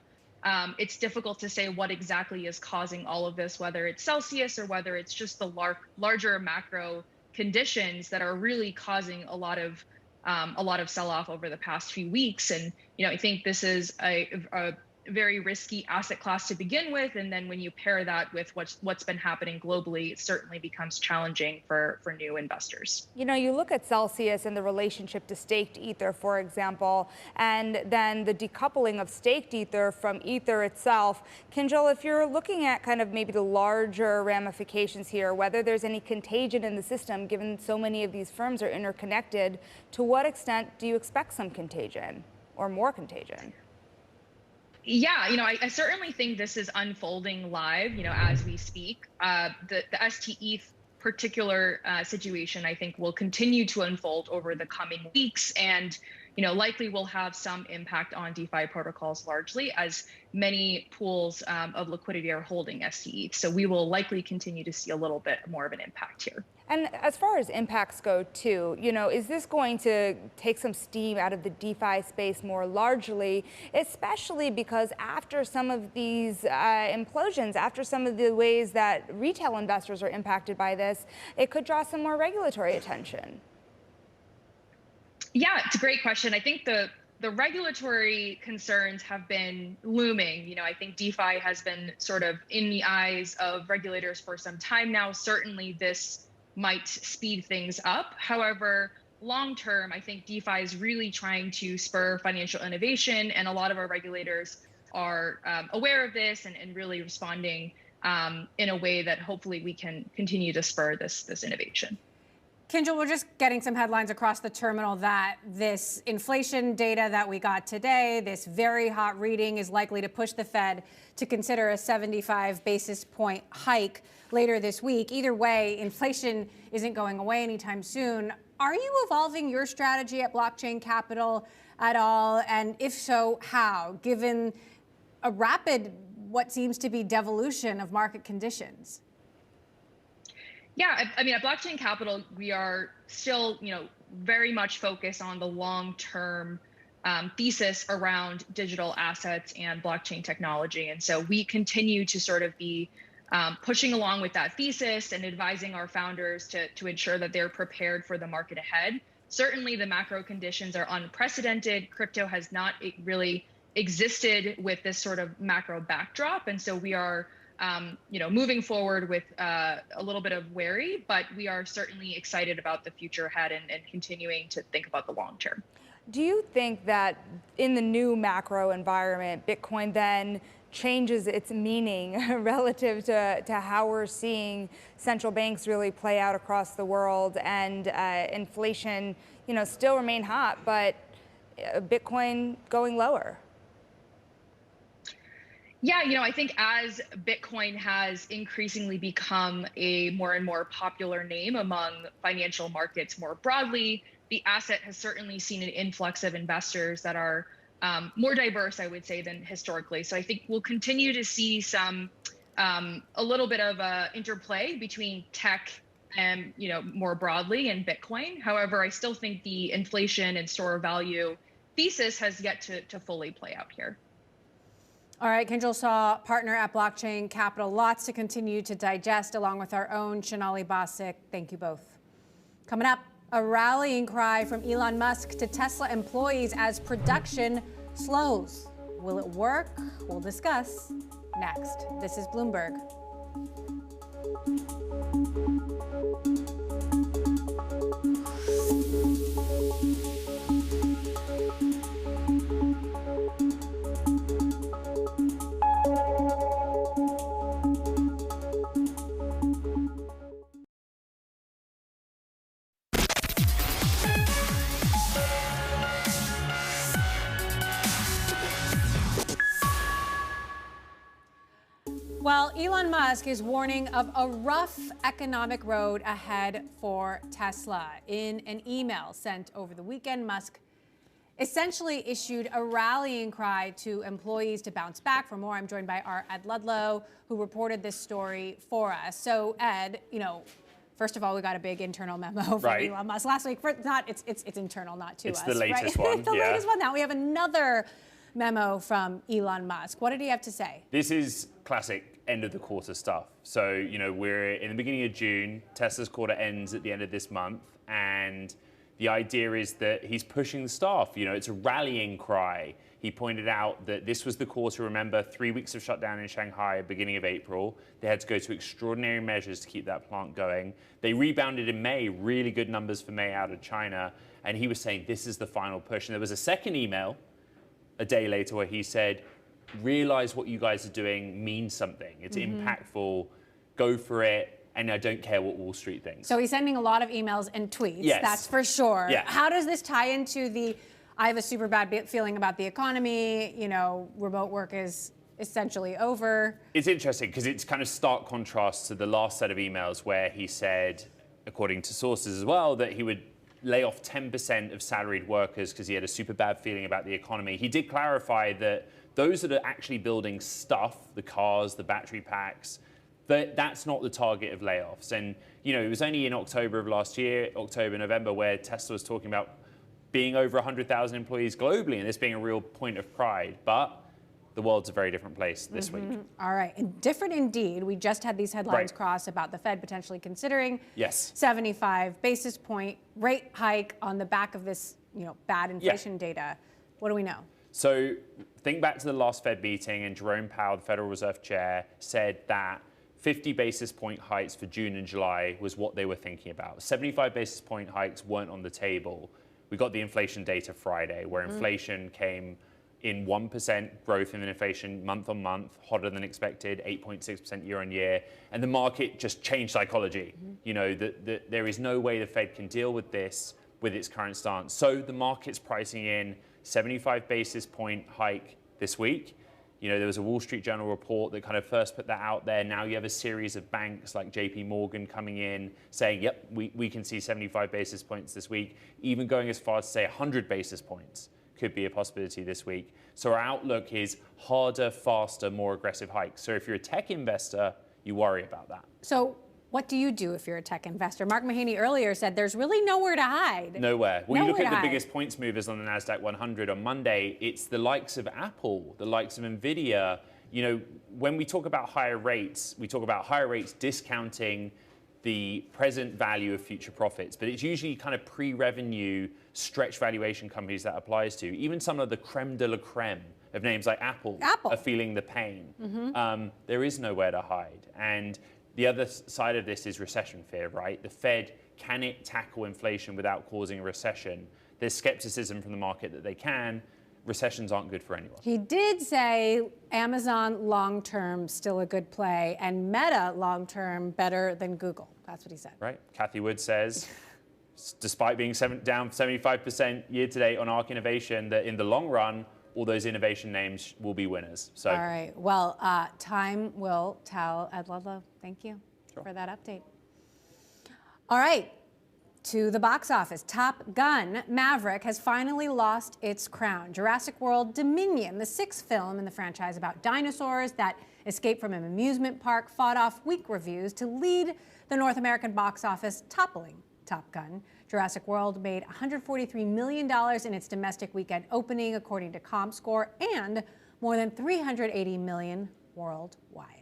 It's difficult to say what exactly is causing all of this, whether it's Celsius or whether it's just the larger macro conditions that are really causing a lot of sell-off over the past few weeks. And, you know, I think this is a very risky asset class to begin with, and then when you pair that with what's been happening globally, it certainly becomes challenging for new investors. You know, you look at Celsius and the relationship to staked Ether, for example, and then the decoupling of staked Ether from Ether itself. Kinjal, if you're looking at kind of maybe the larger ramifications here, whether there's any contagion in the system, given so many of these firms are interconnected, to what extent do you expect some contagion or more contagion? Yeah, you know, I certainly think this is unfolding live, you know, as we speak. The STE particular situation, I think, will continue to unfold over the coming weeks and, you know, likely will have some impact on DeFi protocols largely, as many pools of liquidity are holding STE. So we will likely continue to see a little bit more of an impact here. And as far as impacts go too, you know, is this going to take some steam out of the DeFi space more largely, especially because after some of these implosions, after some of the ways that retail investors are impacted by this, it could draw some more regulatory attention? Yeah, it's a great question. I think the regulatory concerns have been looming. You know, I think DeFi has been sort of in the eyes of regulators for some time now. Certainly this might speed things up. However, long term, I think DeFi is really trying to spur financial innovation, and a lot of our regulators are aware of this and really responding in a way that hopefully we can continue to spur this innovation. Kinjal, we're just getting some headlines across the terminal that this inflation data that we got today, this very hot reading, is likely to push the Fed to consider a 75 basis point hike later this week. Either way, inflation isn't going away anytime soon. Are you evolving your strategy at Blockchain Capital at all? And if so, how, given a rapid, what seems to be devolution of market conditions? Yeah, I mean, at Blockchain Capital, we are still, very much focused on the long-term thesis around digital assets and blockchain technology. And so we continue to sort of be pushing along with that thesis and advising our founders to ensure that they're prepared for the market ahead. Certainly, the macro conditions are unprecedented. Crypto has not really existed with this sort of macro backdrop. And so we are moving forward with a little bit of worry, but we are certainly excited about the future ahead and continuing to think about the long term. Do you think that in the new macro environment, Bitcoin then changes its meaning relative to how we're seeing central banks really play out across the world, and inflation, still remain hot, but Bitcoin going lower? Yeah, I think as Bitcoin has increasingly become a more and more popular name among financial markets more broadly, the asset has certainly seen an influx of investors that are more diverse, I would say, than historically. So I think we'll continue to see a little bit of interplay between tech and, more broadly, and Bitcoin. However, I still think the inflation and store of value thesis has yet to fully play out here. All right, Kinjal Shah, partner at Blockchain Capital. Lots to continue to digest, along with our own Shanali Basic. Thank you both. Coming up, a rallying cry from Elon Musk to Tesla employees as production slows. Will it work? We'll discuss next. This is Bloomberg. Well, Elon Musk is warning of a rough economic road ahead for Tesla. In an email sent over the weekend, Musk essentially issued a rallying cry to employees to bounce back. For more, I'm joined by our Ed Ludlow, who reported this story for us. So, Ed, first of all, we got a big internal memo from Elon Musk last week. It's internal, not to us. It's the latest one. It's the latest one. Now we have another memo from Elon Musk. What did he have to say? This is classic end of the quarter stuff. So, we're in the beginning of June. Tesla's quarter ends at the end of this month. And the idea is that he's pushing the staff. It's a rallying cry. He pointed out that this was the quarter, remember, 3 weeks of shutdown in Shanghai, beginning of April. They had to go to extraordinary measures to keep that plant going. They rebounded in May, really good numbers for May out of China. And he was saying, this is the final push. And there was a second email a day later where he said, realize what you guys are doing means something. It's impactful. Go for it. And I don't care what Wall Street thinks. So he's sending a lot of emails and tweets. Yes. That's for sure. Yeah. How does this tie into I have a super bad feeling about the economy, remote work is essentially over? It's interesting because it's kind of stark contrast to the last set of emails where he said, according to sources as well, that he would lay off 10% of salaried workers because he had a super bad feeling about the economy. He did clarify that those that are actually building stuff, the cars, the battery packs, that's not the target of layoffs. And, it was only in October of last year, October, November, where Tesla was talking about being over 100,000 employees globally and this being a real point of pride. But the world's a very different place this week. All right, and different indeed. We just had these headlines cross about the Fed potentially considering 75 basis point rate hike on the back of this, bad inflation data. What do we know? So think back to the last Fed meeting, and Jerome Powell, the Federal Reserve Chair, said that 50 basis point hikes for June and July was what they were thinking about. 75 basis point hikes weren't on the table. We got the inflation data Friday, where inflation came in 1% growth in inflation month on month, hotter than expected, 8.6% year on year, and the market just changed psychology. You know, that there is no way the Fed can deal with this with its current stance. So the market's pricing in 75 basis point hike this week. You know, there was a Wall Street Journal report that kind of first put that out there. Now you have a series of banks like JP Morgan coming in saying, yep, we can see 75 basis points this week, even going as far as to say 100 basis points could be a possibility this week. So our outlook is harder, faster, more aggressive hikes. So if you're a tech investor, you worry about that. So what do you do if you're a tech investor? Mark Mahaney earlier said there's really nowhere to hide. Nowhere. Well, you look at the hide. biggest points movers on the NASDAQ 100 on Monday, it's the likes of Apple, the likes of Nvidia. You know, when we talk about higher rates, we talk about higher rates discounting the present value of future profits, but it's usually kind of pre-revenue stretch valuation companies that applies to. Even some of the creme de la creme of names like Apple. Are feeling the pain. There is nowhere to hide. And the other side of this is recession fear, right? The Fed, can it tackle inflation without causing a recession? There's skepticism from the market that they can. Recessions aren't good for anyone. He did say Amazon long-term still a good play and Meta long-term better than Google. That's what he said. Right. Kathy Wood says, despite being down 75% year to date on ARK Innovation, that in the long run, all those innovation names will be winners. So. All right. Well, time will tell. Ed Ludlow, thank you for that update. All right. To the box office, Top Gun Maverick has finally lost its crown. Jurassic World Dominion, the sixth film in the franchise about dinosaurs that escaped from an amusement park, fought off weak reviews to lead the North American box office, toppling Top Gun. Jurassic World made $143 million in its domestic weekend opening, according to ComScore, and more than $380 million worldwide.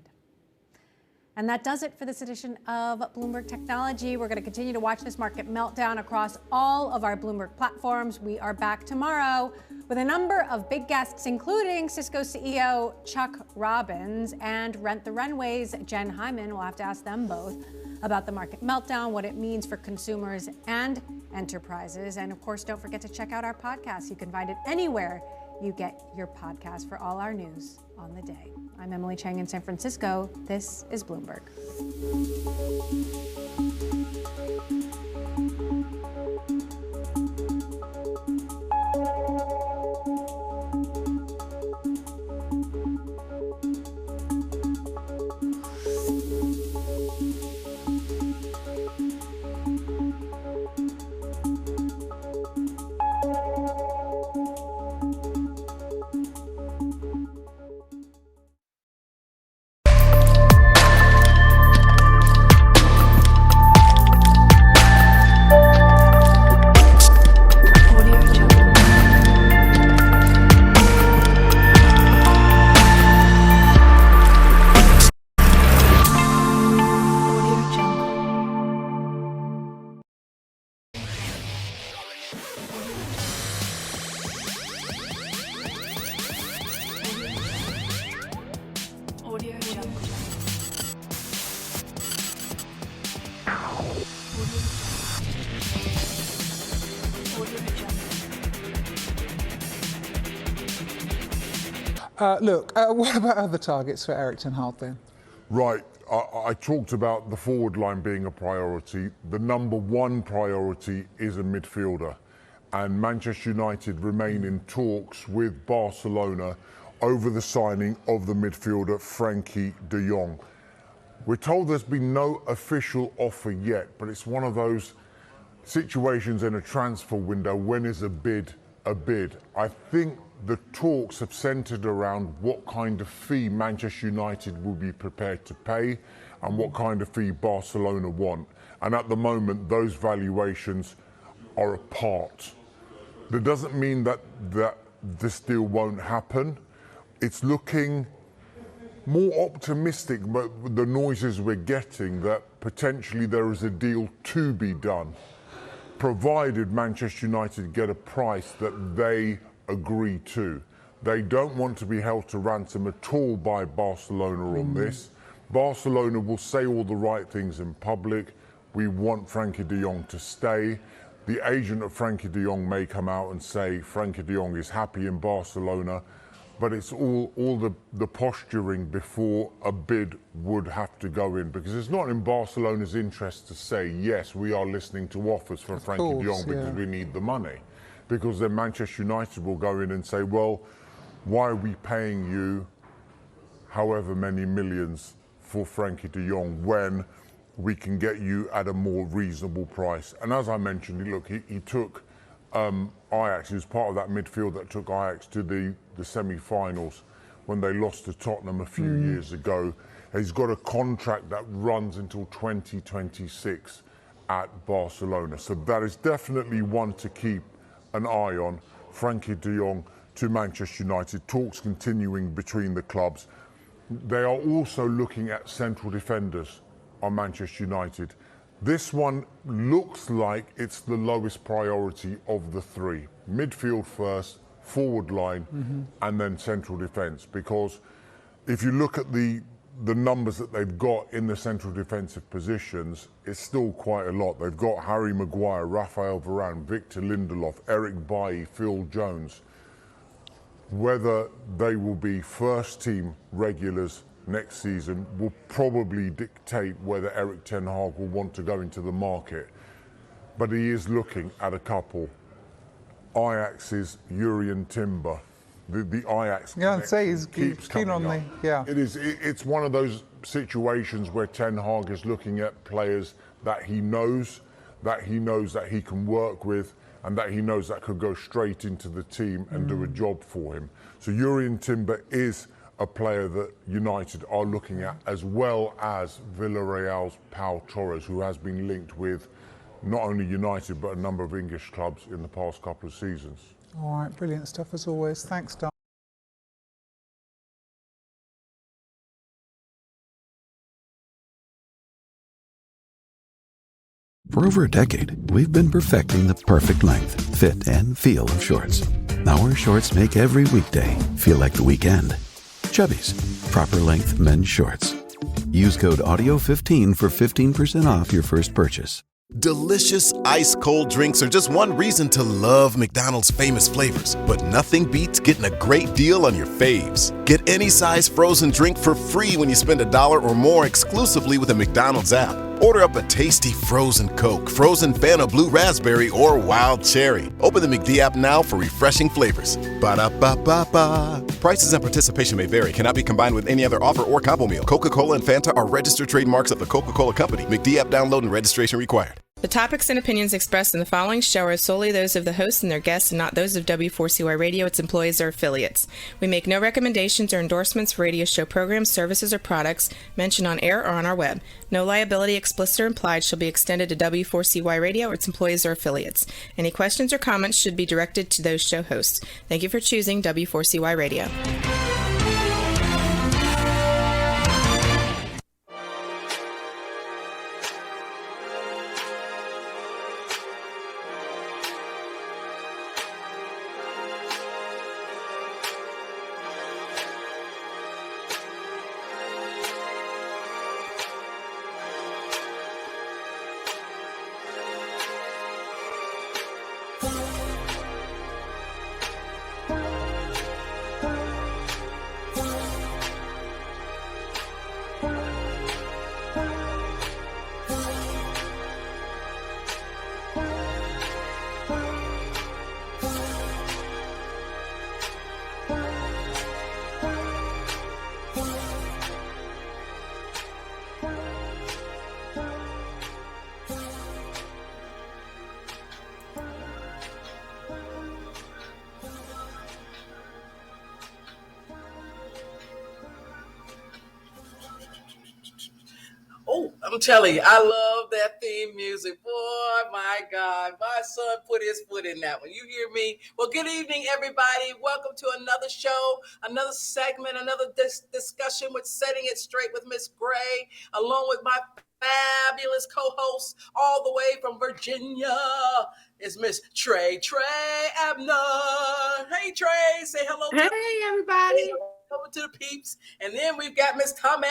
And that does it for this edition of Bloomberg Technology. We're going to continue to watch this market meltdown across all of our Bloomberg platforms. We are back tomorrow with a number of big guests, including Cisco CEO Chuck Robbins and Rent the Runway's Jen Hyman. We'll have to ask them both about the market meltdown, what it means for consumers and enterprises. And of course, don't forget to check out our podcast. You can find it anywhere you get your podcast for all our news on the day. I'm Emily Chang in San Francisco. This is Bloomberg. What about other targets for Eric ten Hag then? Right. I talked about the forward line being a priority. The number one priority is a midfielder. And Manchester United remain in talks with Barcelona over the signing of the midfielder Frenkie de Jong. We're told there's been no official offer yet, but it's one of those situations in a transfer window. When is a bid a bid? I think the talks have centred around what kind of fee Manchester United will be prepared to pay and what kind of fee Barcelona want. And at the moment, those valuations are apart. That doesn't mean that this deal won't happen. It's looking more optimistic, but the noises we're getting that potentially there is a deal to be done, provided Manchester United get a price that they agree to. They don't want to be held to ransom at all by Barcelona on this. Barcelona will say all the right things in public. We want Frenkie de Jong to stay. The agent of Frankie de Jong may come out and say Frankie de Jong is happy in Barcelona, but it's all the posturing before a bid would have to go in, because it's not in Barcelona's interest to say, yes, we are listening to offers for Frankie de Jong because we need the money. Because then Manchester United will go in and say, well, why are we paying you however many millions for Frankie de Jong when we can get you at a more reasonable price? And as I mentioned, look, he took Ajax, he was part of that midfield that took Ajax to the semi-finals when they lost to Tottenham a few years ago. He's got a contract that runs until 2026 at Barcelona. So that is definitely one to keep an eye on. Frankie de Jong to Manchester United, talks continuing between the clubs. They are also looking at central defenders on Manchester United. This one looks like it's the lowest priority of the three. Midfield first, forward line, and then central defence. Because if you look at the numbers that they've got in the central defensive positions, it's still quite a lot. They've got Harry Maguire, Raphael Varane, Victor Lindelof, Eric Bailly, Phil Jones. Whether they will be first team regulars next season will probably dictate whether Erik ten Hag will want to go into the market. But he is looking at a couple. Ajax's Jurrien Timber. The Ajax I'd say he's keen on up. It's one of those situations where Ten Hag is looking at players that he knows that he can work with, and that he knows that could go straight into the team and do a job for him. So Jurrien Timber is a player that United are looking at, as well as Villarreal's Pau Torres, who has been linked with not only United but a number of English clubs in the past couple of seasons. All right, brilliant stuff as always. Thanks, Don. For over a decade, we've been perfecting the perfect length, fit, and feel of shorts. Our shorts make every weekday feel like the weekend. Chubbies, proper length men's shorts. Use code AUDIO15 for 15% off your first purchase. Delicious ice-cold drinks are just one reason to love McDonald's famous flavors. But nothing beats getting a great deal on your faves. Get any size frozen drink for free when you spend $1 or more exclusively with a McDonald's app. Order up a tasty frozen Coke, frozen Fanta Blue Raspberry, or Wild Cherry. Open the McD app now for refreshing flavors. Ba-da-ba-ba-ba. Prices and participation may vary. Cannot be combined with any other offer or combo meal. Coca-Cola and Fanta are registered trademarks of the Coca-Cola Company. McD app download and registration required. The topics and opinions expressed in the following show are solely those of the hosts and their guests and not those of W4CY Radio, its employees, or affiliates. We make no recommendations or endorsements for radio show programs, services, or products mentioned on air or on our web. No liability, explicit or implied, shall be extended to W4CY Radio or its employees or affiliates. Any questions or comments should be directed to those show hosts. Thank you for choosing W4CY Radio. I'm telling you, I love that theme music. Boy, my God, my son put his foot in that one. You hear me? Well, good evening, everybody. Welcome to another show, another segment, another discussion with Setting It Straight with Miss Gray, along with my fabulous co-host all the way from Virginia. It's Miss Trey Abner. Hey, Trey, say hello. Hey, everybody. over to the peeps. And then we've got Miss Tommy.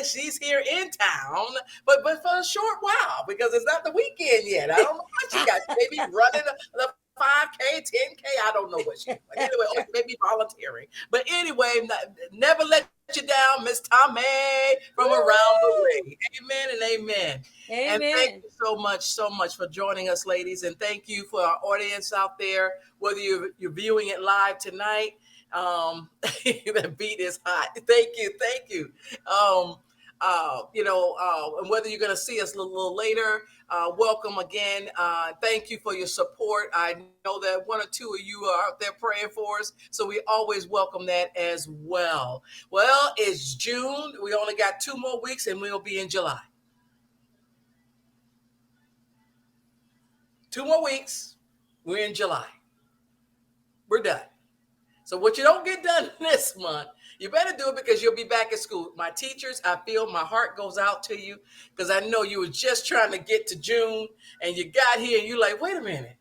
She's here in town, but for a short while because it's not the weekend yet. I don't know what she got. Maybe running the 5K, 10K. I don't know what she doing. Anyway, or maybe volunteering. But anyway, never let you down, Miss Tommy from around the way. Amen and amen. And thank you so much for joining us, ladies. And thank you for our audience out there, whether you're viewing it live tonight. That beat is hot. Thank you. And whether you're going to see us a little later, welcome again. Thank you for your support. I know that one or two of you are out there praying for us, so we always welcome that as well. Well, it's June. We only got 2 more weeks, and we'll be in July. 2 more weeks. We're in July. We're done. So what you don't get done this month, you better do it because you'll be back at school. My teachers, I feel my heart goes out to you because I know you were just trying to get to June and you got here and you're like, wait a minute,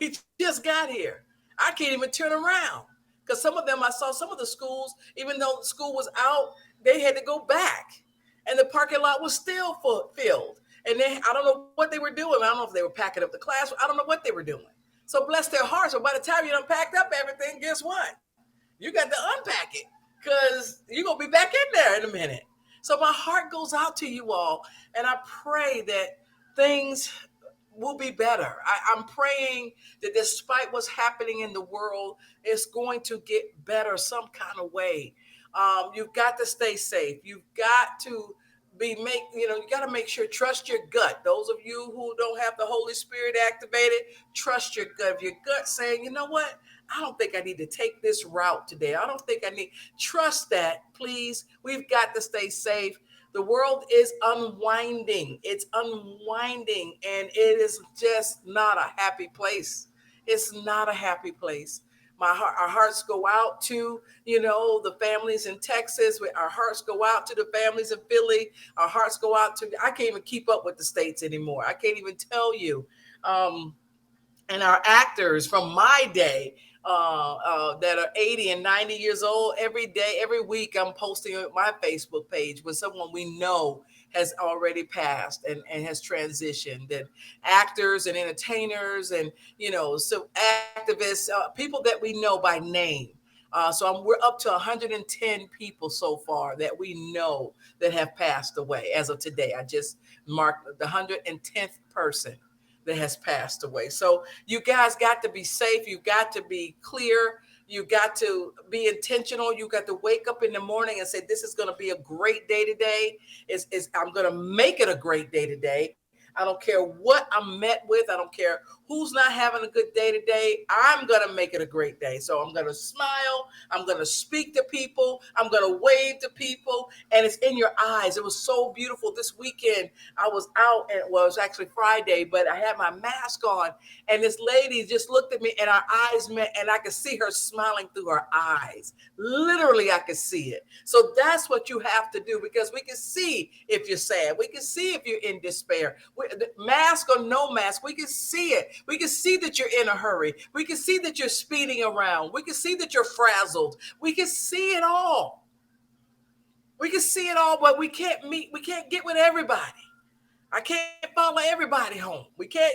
we just got here. I can't even turn around because some of them, I saw some of the schools, even though school was out, they had to go back and the parking lot was still filled. And I don't know what they were doing. I don't know if they were packing up the class. I don't know what they were doing. So bless their hearts. So by the time you done packed up everything, guess what? You got to unpack it because you're going to be back in there in a minute. So my heart goes out to you all. And I pray that things will be better. I'm praying that despite what's happening in the world, it's going to get better some kind of way. You've got to stay safe. You've got to you got to make sure, trust your gut. Those of you who don't have the Holy Spirit activated, trust your gut. If your gut's saying, you know what? I don't think I need to take this route today. I don't think I need, trust that, please. We've got to stay safe. The world is unwinding. It's unwinding, and it is just not a happy place. It's not a happy place. Our hearts go out to, the families in Texas. Our hearts go out to the families in Philly. Our hearts go out to, I can't even keep up with the states anymore. I can't even tell you. And our actors from my day that are 80 and 90 years old, every day, every week, I'm posting on my Facebook page with someone we know has already passed and has transitioned, and actors and entertainers and, so activists, people that we know by name. So we're up to 110 people so far that we know that have passed away as of today. I just marked the 110th person that has passed away. So you guys got to be safe. You got to be clear. You got to be intentional. You got to wake up in the morning and say, this is going to be a great day today. I'm going to make it a great day today. I don't care what I'm met with. I don't care who's not having a good day today. I'm going to make it a great day. So I'm going to smile. I'm going to speak to people. I'm going to wave to people. And it's in your eyes. It was so beautiful. This weekend, I was out, and it was actually Friday, but I had my mask on. And this lady just looked at me, and our eyes met, and I could see her smiling through her eyes. Literally, I could see it. So that's what you have to do, because we can see if you're sad. We can see if you're in despair. Mask or no mask, we can see it. We can see that you're in a hurry. We can see that you're speeding around. We can see that you're frazzled. We can see it all. We can see it all, but we can't get with everybody. I can't follow everybody home. We can't,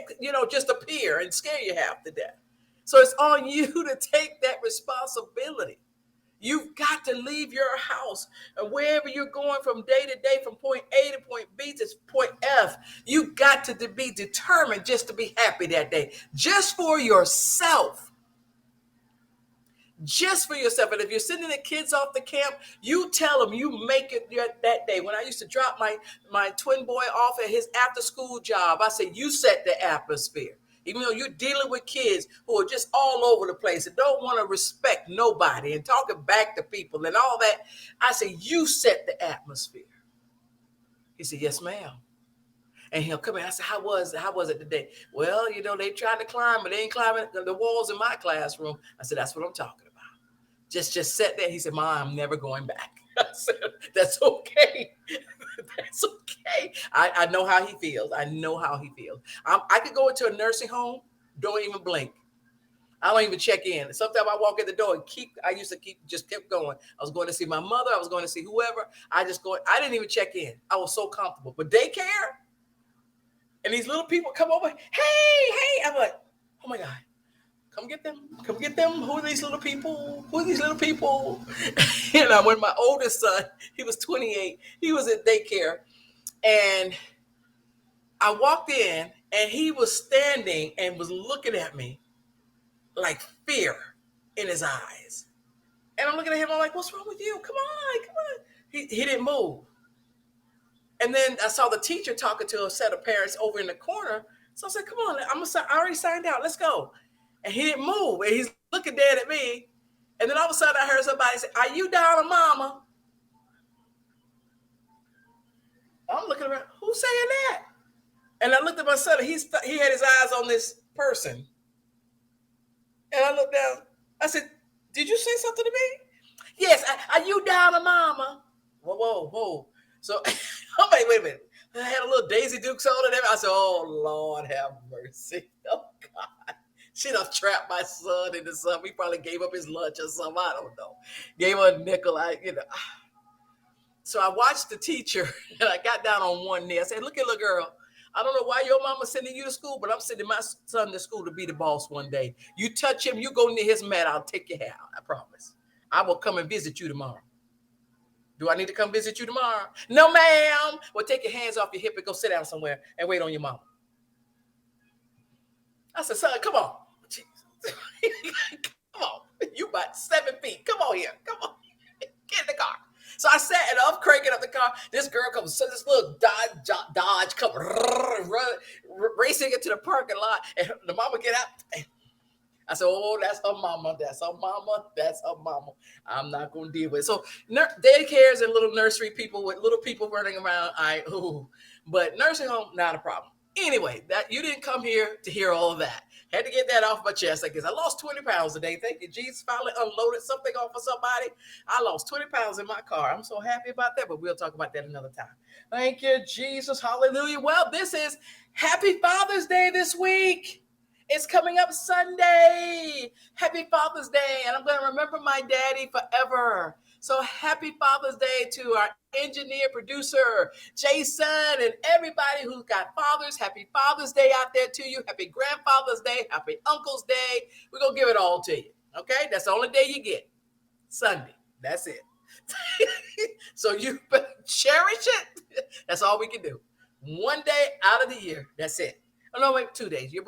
just appear and scare you half to death. So it's on you to take that responsibility. You've got to leave your house, and wherever you're going from day to day, from point A to point B to point F, you've got to be determined just to be happy that day, just for yourself. Just for yourself. And if you're sending the kids off to camp, you tell them you make it that day. When I used to drop my twin boy off at his after school job, I said, you set the atmosphere. Even though you're dealing with kids who are just all over the place and don't want to respect nobody and talking back to people and all that, I say, you set the atmosphere. He said, yes, ma'am. And he'll come in. I said, how was it today? Well, they tried to climb, but they ain't climbing the walls in my classroom. I said, that's what I'm talking about. Just sit there. He said, Mom, I'm never going back. I said, that's okay. That's okay. I know how he feels. I know how he feels. I could go into a nursing home, don't even blink. I don't even check in. Sometimes I walk in the door and I used to just kept going. I was going to see my mother. I was going to see whoever. I didn't even check in. I was so comfortable. But daycare and these little people come over. Hey. I'm like, oh my God. Come get them. Come get them. Who are these little people? And when my oldest son, he was 28, he was at daycare. And I walked in and he was standing and was looking at me like fear in his eyes. And I'm looking at him, I'm like, what's wrong with you? Come on. He didn't move. And then I saw the teacher talking to a set of parents over in the corner. So I said, come on, I already signed out. Let's go. And he didn't move. And he's looking dead at me. And then all of a sudden I heard somebody say, are you down on mama? I'm looking around, who's saying that? And I looked at my son, he had his eyes on this person. And I looked down, I said, did you say something to me? Yes, are you down on mama? Whoa. So, wait a minute. I had a little Daisy Dukes on and everything. I said, oh, Lord, have mercy. Oh, God. She done trapped my son into something. He probably gave up his lunch or something. I don't know. Gave her a nickel. So I watched the teacher and I got down on one knee. I said, look at little girl. I don't know why your mama's sending you to school, but I'm sending my son to school to be the boss one day. You touch him, you go near his mat, I'll take your hair out. I promise. I will come and visit you tomorrow. Do I need to come visit you tomorrow? No, ma'am. Well, take your hands off your hip and go sit down somewhere and wait on your mama. I said, son, come on. Come on. You about 7 feet. Come on here. Come on. Get in the car. So I sat and I'm cranking up the car. This girl comes, so this little Dodge comes racing into the parking lot. And the mama get out. And I said, oh, that's her mama. That's her mama. That's her mama. I'm not going to deal with it. So daycares and little nursery people with little people running around. But nursing home, not a problem. Anyway, that you didn't come here to hear all of that. Had to get that off my chest, I guess. I lost 20 pounds today. Thank you, Jesus. Finally unloaded something off of somebody. I lost 20 pounds in my car. I'm so happy about that, but we'll talk about that another time. Thank you, Jesus. Hallelujah. Well, this is Happy Father's Day this week. It's coming up Sunday. Happy Father's Day. And I'm going to remember my daddy forever. So happy Father's Day to our engineer, producer, Jason, and everybody who's got fathers. Happy Father's Day out there to you. Happy Grandfather's Day. Happy Uncle's Day. We're going to give it all to you. Okay? That's the only day you get. Sunday. That's it. So you better cherish it. That's all we can do. One day out of the year. That's it. Oh, no, wait, 2 days. Your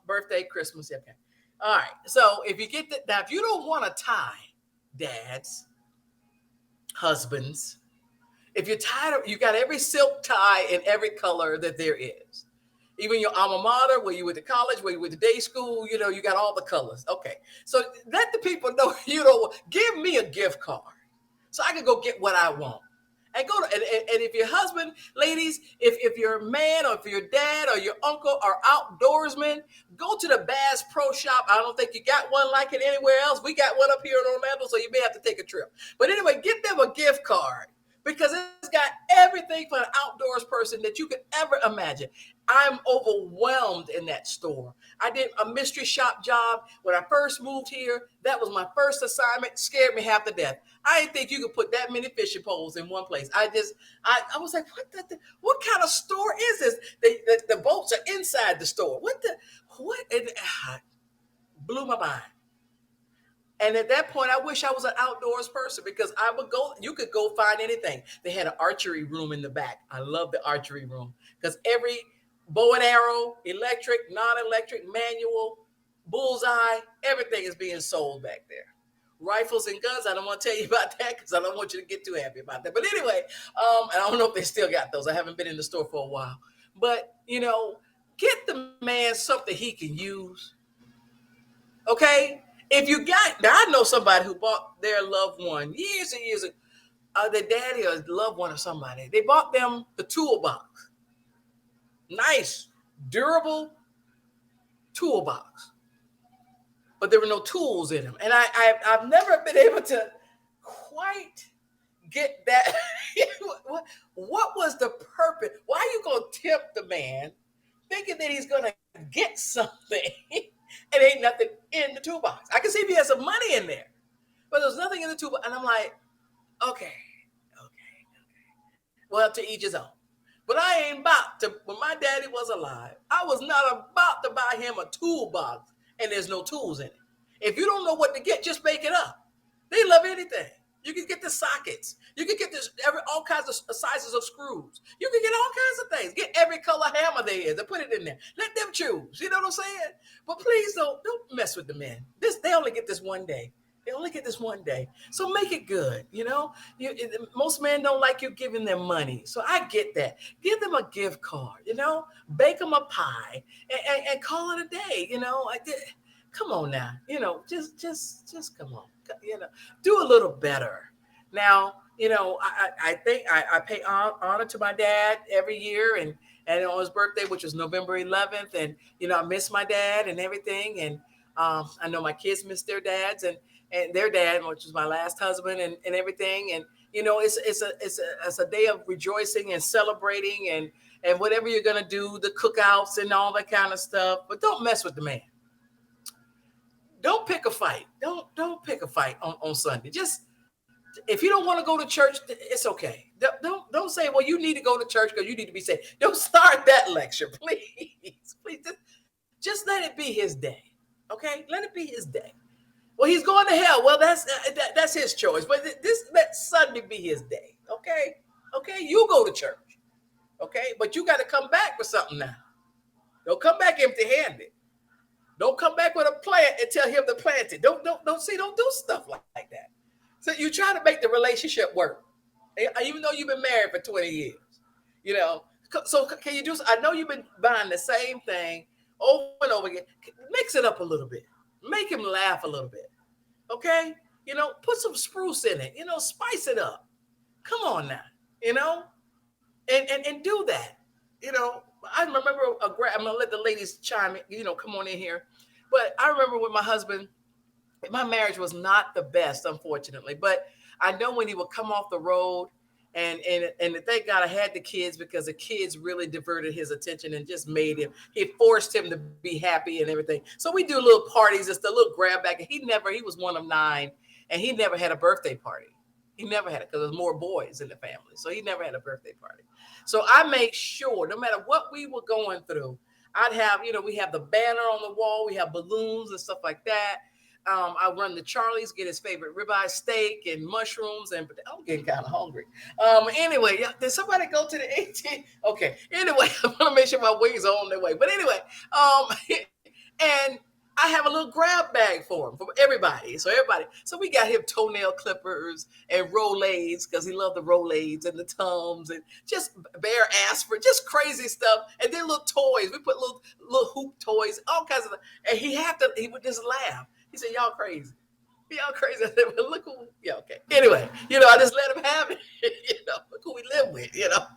birthday, Christmas. Okay. All right. So if you get that, now if you don't want a tie, dads, husbands, if you're tired of, you got every silk tie in every color that there is. Even your alma mater, where you went to college, where you went to day school, you got all the colors. Okay. So let the people know give me a gift card so I can go get what I want. And and if your husband, ladies, if you're a man or if your dad or your uncle are outdoorsmen, go to the Bass Pro Shop. I don't think you got one like it anywhere else. We got one up here in Orlando, so you may have to take a trip. But anyway, get them a gift card because it's got everything for an outdoors person that you could ever imagine. I'm overwhelmed in that store. I did a mystery shop job when I first moved here. That was my first assignment. Scared me half to death. I didn't think you could put that many fishing poles in one place. I was like, what kind of store is this? The boats are inside the store. What? It blew my mind. And at that point, I wish I was an outdoors person because I would go, you could go find anything. They had an archery room in the back. I love the archery room because every bow and arrow, electric, non-electric, manual, bullseye, everything is being sold back there. Rifles and guns, I don't want to tell you about that because I don't want you to get too happy about that. But anyway, and I don't know if they still got those. I haven't been in the store for a while. But, get the man something he can use. Okay? If you got, now I know somebody who bought their loved one years and years ago, their daddy or loved one or somebody, they bought them the toolbox. Nice, durable toolbox. But there were no tools in them. And I've never been able to quite get that. What was the purpose? Why are you going to tempt the man thinking that he's going to get something and ain't nothing in the toolbox. I can see if he has some money in there, but there's nothing in the toolbox. And I'm like, okay, well, to each his own. But I ain't about to, when my daddy was alive, I was not about to buy him a toolbox and there's no tools in it. If you don't know what to get, just make it up. They love anything. You can get the sockets. You can get this all kinds of sizes of screws. You can get all kinds of things. Get every color hammer there is and put it in there. Let them choose. You know what I'm saying? But please don't mess with the men. They only get this one day. They only get this one day. So make it good, you know? Most men don't like you giving them money. So I get that. Give them a gift card, you know? Bake them a pie and call it a day, you know? Come on now, you know, just come on, you know, do a little better. Now, you know, I think I pay honor to my dad every year and on his birthday, which was November 11th. And, you know, I miss my dad and everything. And I know my kids miss their dads and their dad, which was my last husband and everything. And, you know, it's a day of rejoicing and celebrating and whatever you're going to do, the cookouts and all that kind of stuff. But don't mess with the man. Don't pick a fight. Don't pick a fight on Sunday. Just if you don't want to go to church, it's okay. Don't say, well, you need to go to church because you need to be saved. Don't start that lecture, please. Please just let it be his day. Okay? Let it be his day. Well, he's going to hell. Well, that's his choice. But let Sunday be his day. Okay? Okay? You go to church. Okay? But you got to come back with something now. Don't come back empty-handed. Don't come back with a plant and tell him to plant it. Don't do stuff like that. So you try to make the relationship work, even though you've been married for 20 years. You know, so can you do? I know you've been buying the same thing over and over again. Mix it up a little bit. Make him laugh a little bit. Okay, you know, put some spruce in it. You know, spice it up. Come on now. You know, and do that. You know. I remember I'm gonna let the ladies chime in, you know, come on in here. But I remember with my husband, my marriage was not the best, unfortunately. But I know when he would come off the road, and thank God I had the kids because the kids really diverted his attention and just he forced him to be happy and everything. So we do little parties, just a little grab back. And he was one of 9, and he never had a birthday party. He never had it because there's more boys in the family. So he never had a birthday party. So I make sure no matter what we were going through, I'd have, you know, we have the banner on the wall. We have balloons and stuff like that. I run to Charlie's, get his favorite ribeye steak and mushrooms. And I'm getting kind of hungry. Anyway, did somebody go to the 18? Okay. Anyway, I want to make sure my wings are on their way. But anyway, and I have a little grab bag for him, for everybody. So we got him toenail clippers and Rolaids because he loved the Rolaids and the Tums and just bare aspirin, just crazy stuff. And then little toys. We put little hoop toys, all kinds of stuff. And he would just laugh. He said, y'all crazy. Y'all crazy. I said, well, look who, yeah, okay. Anyway, you know, I just let him have it. You know, look who we live with, you know.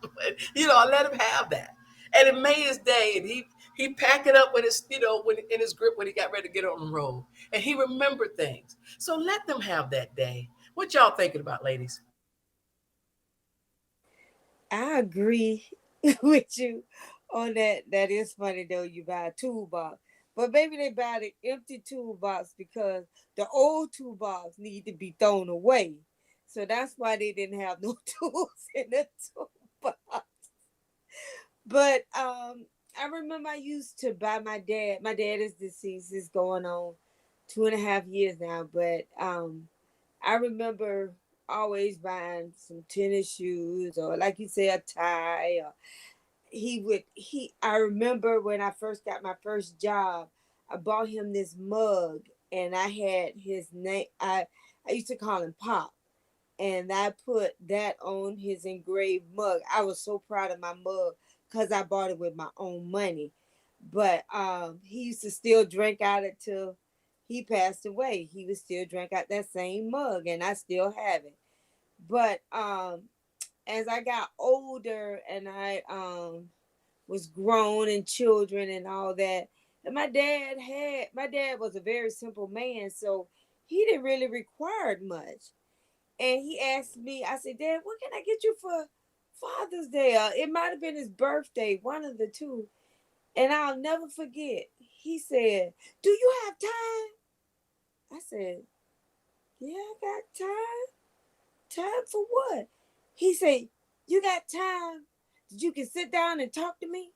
You know, I let him have that. And it made his day. And he packed it up with his, you know, in his grip when he got ready to get on the road. And he remembered things. So let them have that day. What y'all thinking about, ladies? I agree with you on that. That is funny, though. You buy a toolbox. But maybe they buy the empty toolbox because the old toolbox need to be thrown away. So that's why they didn't have no tools in the toolbox. But I remember I used to buy my dad. My dad is deceased. It's going on 2.5 years now. But I remember always buying some tennis shoes or, like you say, a tie. Or I remember when I first got my first job, I bought him this mug and I had his name. I used to call him Pop. And I put that on his engraved mug. I was so proud of my mug because I bought it with my own money. But he used to still drink out it till he passed away. He would still drink out that same mug, and I still have it. But as I got older and I was grown and children and all that, and my dad was a very simple man, so he didn't really require much. And he asked me, I said, Dad, what can I get you for Father's Day? It might have been his birthday, one of the two. And I'll never forget, He said, "Do you have time?" I said, "Yeah, I got time. Time for what?" He said, "You got time that you can sit down and talk to me?"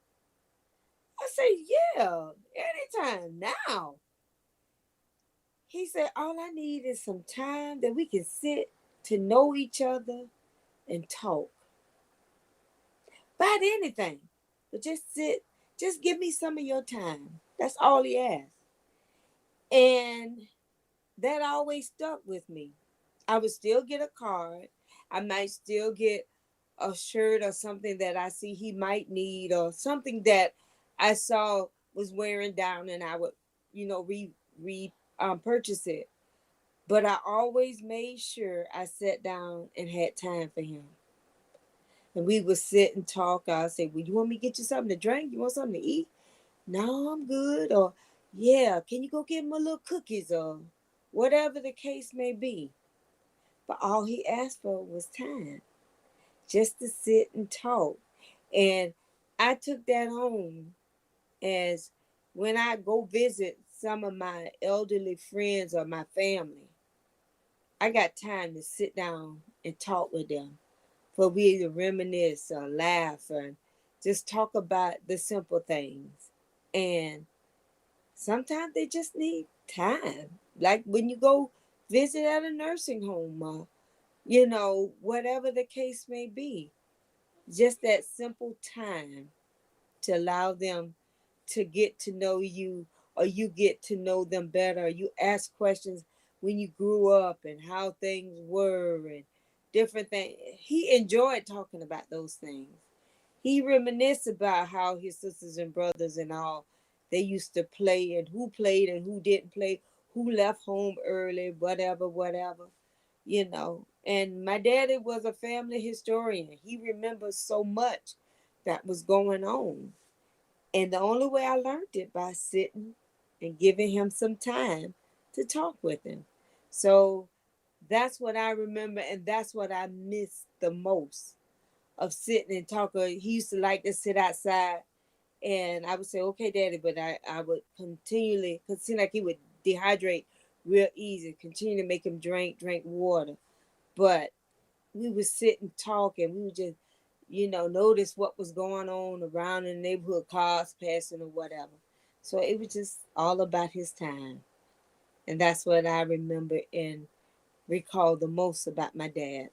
I said, "Yeah, anytime now." He said, "All I need is some time that we can sit to know each other and talk about anything. But just sit, just give me some of your time." That's all he asked. And that always stuck with me. I would still get a card. I might still get a shirt or something that I see he might need, or something that I saw was wearing down, and I would, purchase it. But I always made sure I sat down and had time for him. And we would sit and talk. I'd say, "Well, you want me to get you something to drink? You want something to eat?" "No, I'm good." Or, "Yeah, can you go get him a little cookies?" Or whatever the case may be. But all he asked for was time, just to sit and talk. And I took that home as when I go visit some of my elderly friends or my family, I got time to sit down and talk with them, for we to reminisce or laugh and just talk about the simple things. And sometimes they just need time. Like when you go visit at a nursing home, whatever the case may be, just that simple time to allow them to get to know you, or you get to know them better. You ask questions when you grew up and how things were and different things. He enjoyed talking about those things. He reminisced about how his sisters and brothers and all, they used to play, and who played and who didn't play, who left home early, whatever. And my daddy was a family historian. He remembers so much that was going on. And the only way I learned it by sitting and giving him some time to talk with him. So that's what I remember, and that's what I miss the most of sitting and talking. He used to like to sit outside, and I would say, "Okay, Daddy," but I would continually, because it seemed like he would dehydrate real easy, continue to make him drink water. But we would sit and talk, and we would just, notice what was going on around in the neighborhood, cars passing or whatever. So it was just all about his time. And that's what I remember and recall the most about my dad.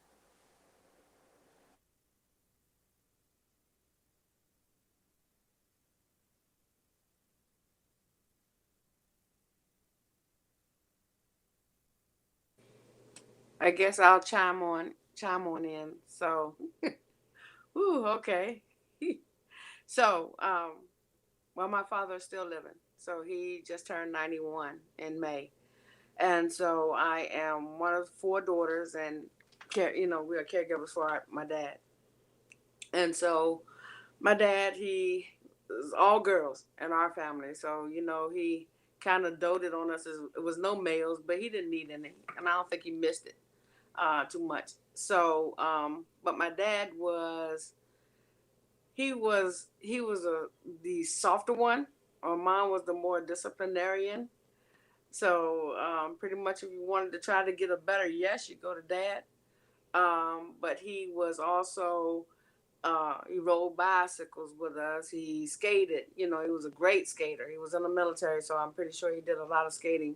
I guess I'll chime on in. So, ooh, okay. So, well, my father is still living. So he just turned 91 in May. And so I am one of four daughters, and we are caregivers for my dad. And so my dad, he was all girls in our family. So, he kind of doted on us. It was no males, but he didn't need any. And I don't think he missed it too much. So, but my dad he was the softer one, or mine was the more disciplinarian. So pretty much, if you wanted to try to get a better yes, you go to dad. But he was also he rode bicycles with us. He skated. He was a great skater. He was in the military, so I'm pretty sure he did a lot of skating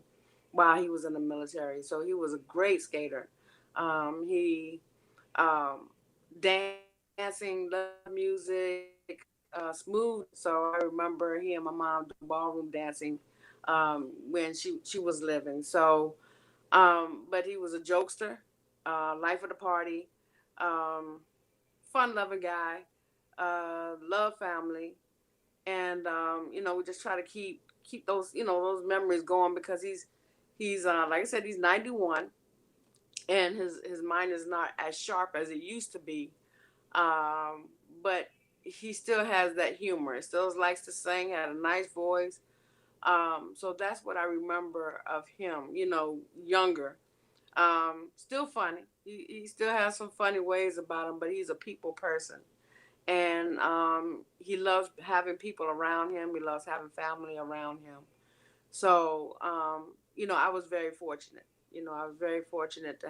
while he was in the military. So he was a great skater. He dancing, love music, smooth. So I remember he and my mom doing ballroom dancing when she was living. So, but he was a jokester, life of the party, um, fun-loving guy, love family, and we just try to keep those memories going, because he's like I said, he's 91, and his mind is not as sharp as it used to be, um, but he still has that humor. He still likes to sing, had a nice voice. So that's what I remember of him, younger. Still funny. He still has some funny ways about him, but he's a people person. and he loves having people around him. He loves having family around him. So, I was very fortunate. I was very fortunate to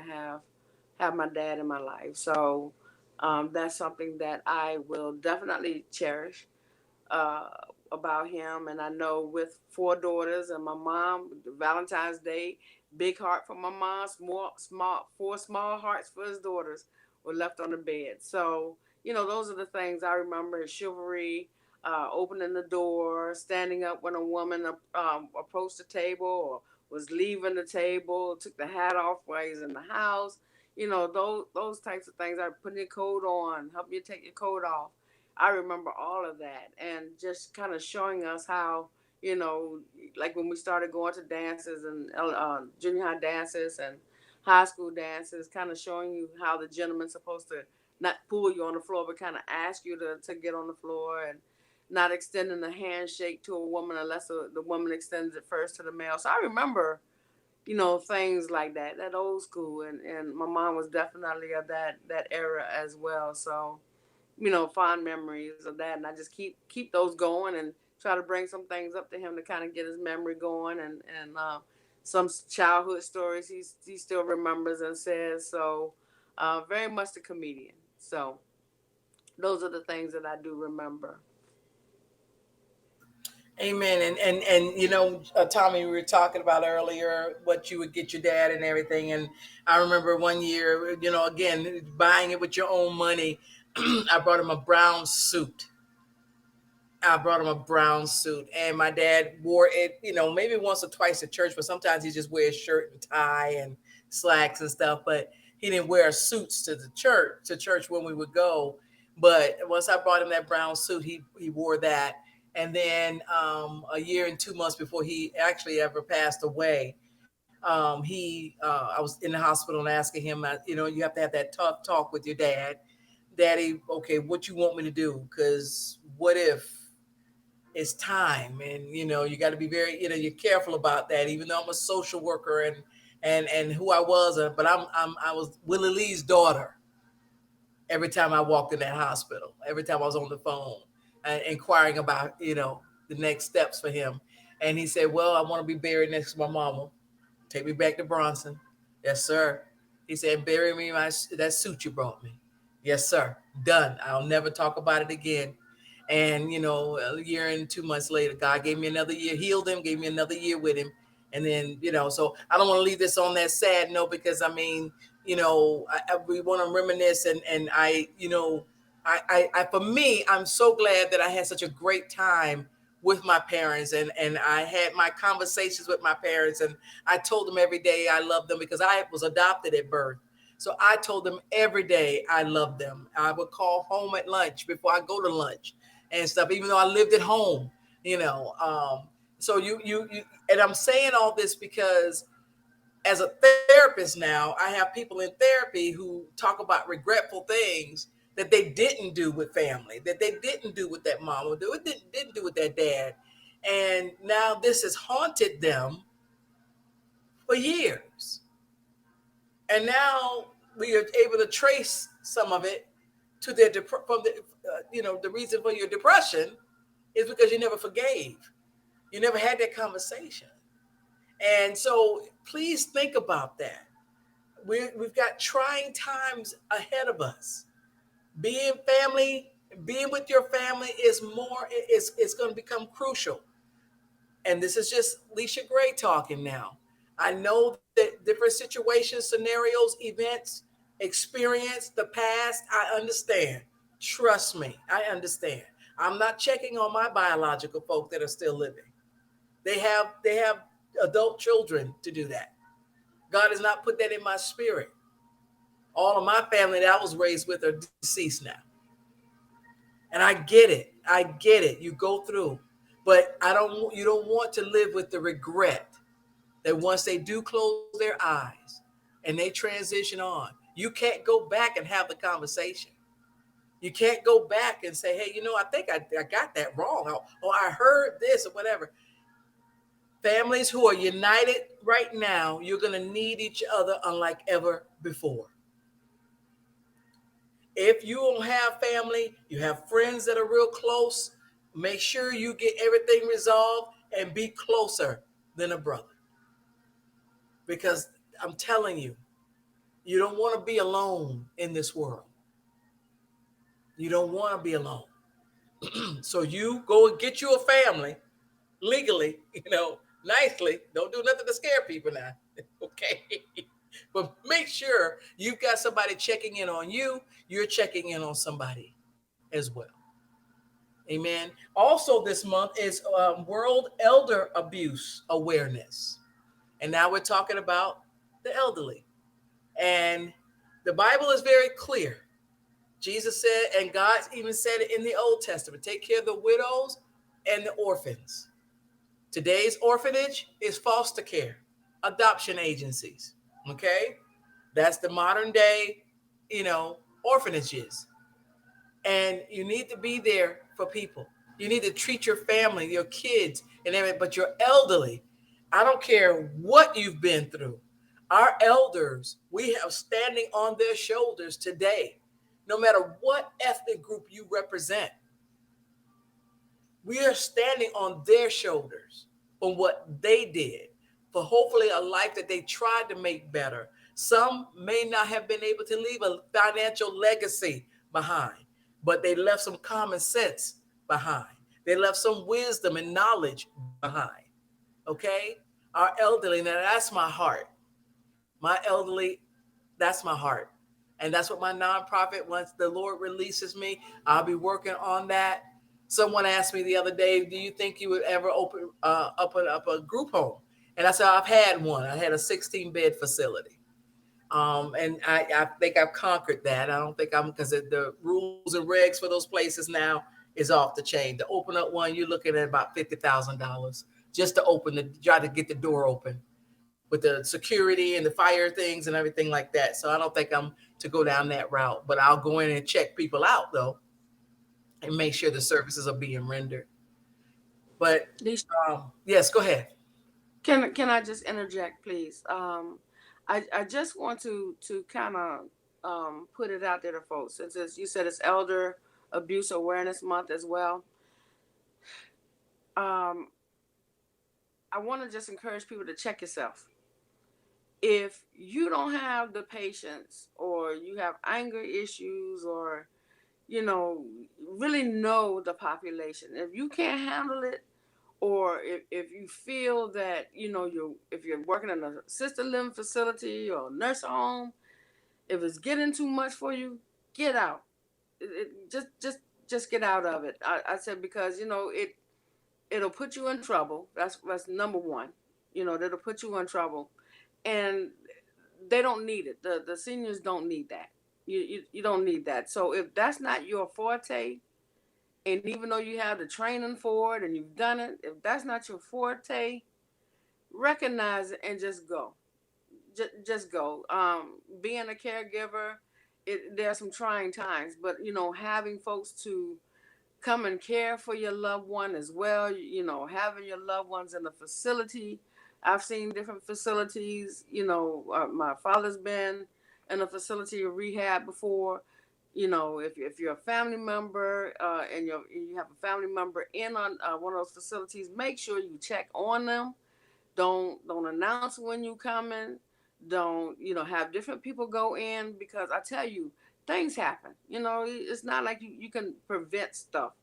have my dad in my life. So, that's something that I will definitely cherish uh, about him. And I know with four daughters and my mom, Valentine's Day, big heart for my mom, four small hearts for his daughters were left on the bed. So, those are the things I remember: his chivalry, opening the door, standing up when a woman approached the table or was leaving the table, took the hat off while he's in the house. Those types of things. Putting your coat on, help you take your coat off. I remember all of that, and just kind of showing us how, like when we started going to dances and junior high dances and high school dances, kind of showing you how the gentleman's supposed to not pull you on the floor, but kind of ask you to get on the floor, and not extending a handshake to a woman unless the woman extends it first to the male. So I remember, things like that old school, and my mom was definitely of that era as well. So, fond memories of that, and I just keep those going and try to bring some things up to him to kind of get his memory going, and some childhood stories he still remembers and says. So, very much the comedian. So, those are the things that I do remember. Amen. And Tommy, we were talking about earlier what you would get your dad and everything. And I remember one year, again, buying it with your own money. I brought him a brown suit. And my dad wore it, maybe once or twice at church, but sometimes he just wears shirt and tie and slacks and stuff. But he didn't wear suits to church when we would go. But once I brought him that brown suit, he wore that. And then a year and 2 months before he actually ever passed away, I was in the hospital and asking him, you have to have that tough talk with your dad. Daddy, okay, what you want me to do? Because what if it's time? And you got to be very, you're careful about that. Even though I'm a social worker and who I was, but I was Willie Lee's daughter. Every time I walked in that hospital, every time I was on the phone, inquiring about the next steps for him, and he said, "Well, I want to be buried next to my mama. Take me back to Bronson." Yes, sir. He said, "Bury me in that suit you brought me." Yes, sir. Done. I'll never talk about it again. And a year and 2 months later, God gave me another year, healed him, gave me another year with him. And then, so I don't want to leave this on that sad note, because I mean, we want to reminisce, and for me, I'm so glad that I had such a great time with my parents, and I had my conversations with my parents, and I told them every day I love them, because I was adopted at birth. So I told them every day I love them. I would call home at lunch before I go to lunch and stuff, even though I lived at home, so you and I'm saying all this because as a therapist now, I have people in therapy who talk about regretful things that they didn't do with family, that they didn't do with that mom, or didn't do with that dad. And now this has haunted them for years. And now we are able to trace some of it to their the reason for your depression is because you never forgave. You never had that conversation. And so please think about that. We've got trying times ahead of us. Being with your family is going to become crucial. And this is just Leisha Gray talking now. I know that different situations, scenarios, events, experience, the past, I understand. Trust me, I understand. I'm not checking on my biological folk that are still living. They have adult children to do that. God has not put that in my spirit. All of my family that I was raised with are deceased now. And I get it. I get it. You go through. But you don't want to live with the regret that once they do close their eyes and they transition on, you can't go back and have the conversation. You can't go back and say, hey, I think I got that wrong. Or I heard this or whatever. Families who are united right now, you're going to need each other unlike ever before. If you don't have family, you have friends that are real close, make sure you get everything resolved and be closer than a brother. Because I'm telling you, you don't want to be alone in this world. You don't want to be alone. So you go and get you a family legally, nicely. Don't do nothing to scare people now. Okay. But make sure you've got somebody checking in on you. You're checking in on somebody as well. Amen. Also, this month is World Elder Abuse Awareness. And now we're talking about the elderly. And the Bible is very clear. Jesus said, and God even said it in the Old Testament, take care of the widows and the orphans. Today's orphanage is foster care, adoption agencies. Okay? That's the modern day, orphanages. And you need to be there for people. You need to treat your family, your kids, and everything, but your elderly. I don't care what you've been through. Our elders, we have standing on their shoulders today, no matter what ethnic group you represent. We are standing on their shoulders on what they did for hopefully a life that they tried to make better. Some may not have been able to leave a financial legacy behind, but they left some common sense behind. They left some wisdom and knowledge behind. Okay? Our elderly, now that's my heart. My elderly, that's my heart. And that's what my nonprofit, once the Lord releases me, I'll be working on that. Someone asked me the other day, do you think you would ever open up a group home? And I said, I've had one. I had a 16-bed facility. And I think I've conquered that. I don't think because the rules and regs for those places now is off the chain. To open up one, you're looking at about $50,000 just to try to get the door open with the security and the fire things and everything like that. So I don't think I'm to go down that route, but I'll go in and check people out though and make sure the services are being rendered. But yes, go ahead. Can I just interject, please? I just want to kind of put it out there to folks. Since you said it's Elder Abuse Awareness Month as well. I want to just encourage people to check yourself. If you don't have the patience, or you have anger issues, or really know the population, if you can't handle it, or if you feel that if you're working in a assisted living facility or nursing home, if it's getting too much for you, get out. Just get out of it. I said, because it'll put you in trouble. That's number one. That'll put you in trouble, and they don't need it. The seniors don't need that. You don't need that. So if that's not your forte, and even though you have the training for it and you've done it, if that's not your forte, recognize it and just go. Just go. Being a caregiver, there are some trying times, but having folks to come and care for your loved one as well. Having your loved ones in a facility. I've seen different facilities. My father's been in a facility of rehab before. If you're a family member and you have a family member in on one of those facilities, make sure you check on them. Don't announce when you coming. Don't have different people go in, because I tell you, things happen. It's not like you can prevent stuff.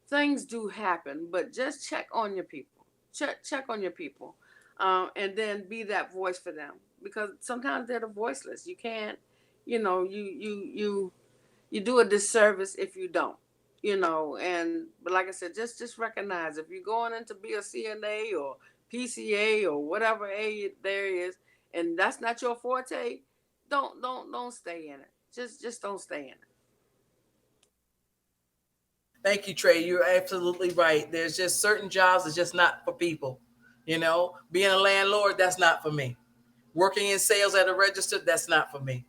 Things do happen, but just check on your people. Check on your people, and then be that voice for them, because sometimes they're the voiceless. You can't, you do a disservice if you don't, but like I said, just recognize if you're going in to be a CNA or PCA or whatever A there is, and that's not your forte, don't stay in it. Just don't stay in it. Thank you, Trey. You're absolutely right. There's just certain jobs that's just not for people. Being a landlord, that's not for me. Working in sales at a register, that's not for me.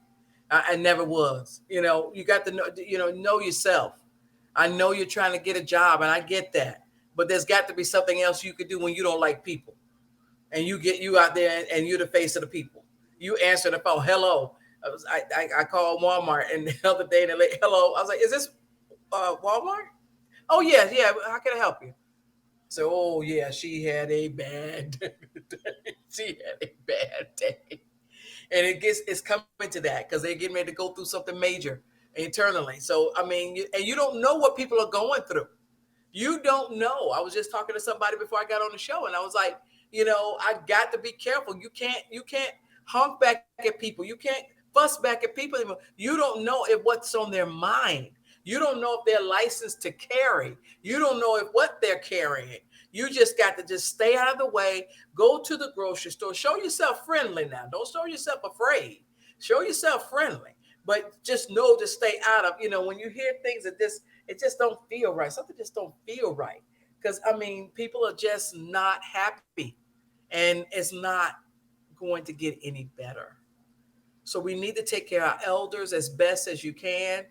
I never was. You got to know yourself. I know you're trying to get a job, and I get that. But there's got to be something else you could do when you don't like people. And you out there and you're the face of the people. You answer the phone. Hello, I called Walmart and the other day and they're like, hello. I was like, is this Walmart? Oh yeah, yeah. How can I help you? So, oh yeah, she had a bad day. She had a bad day. And it's coming to that because they're getting ready to go through something major internally. So I mean, and you don't know what people are going through. You don't know. I was just talking to somebody before I got on the show, and I was like, I got to be careful. You can't honk back at people. You can't fuss back at people anymore. You don't know if what's on their mind. You don't know if they're licensed to carry. You don't know if what they're carrying. You just got to just stay out of the way. Go to the grocery store. Show yourself friendly now. Don't show yourself afraid. Show yourself friendly. But just know to stay out of, when you hear things that it just don't feel right. Something just don't feel right. Because, I mean, people are just not happy. And it's not going to get any better. So we need to take care of our elders as best as you can.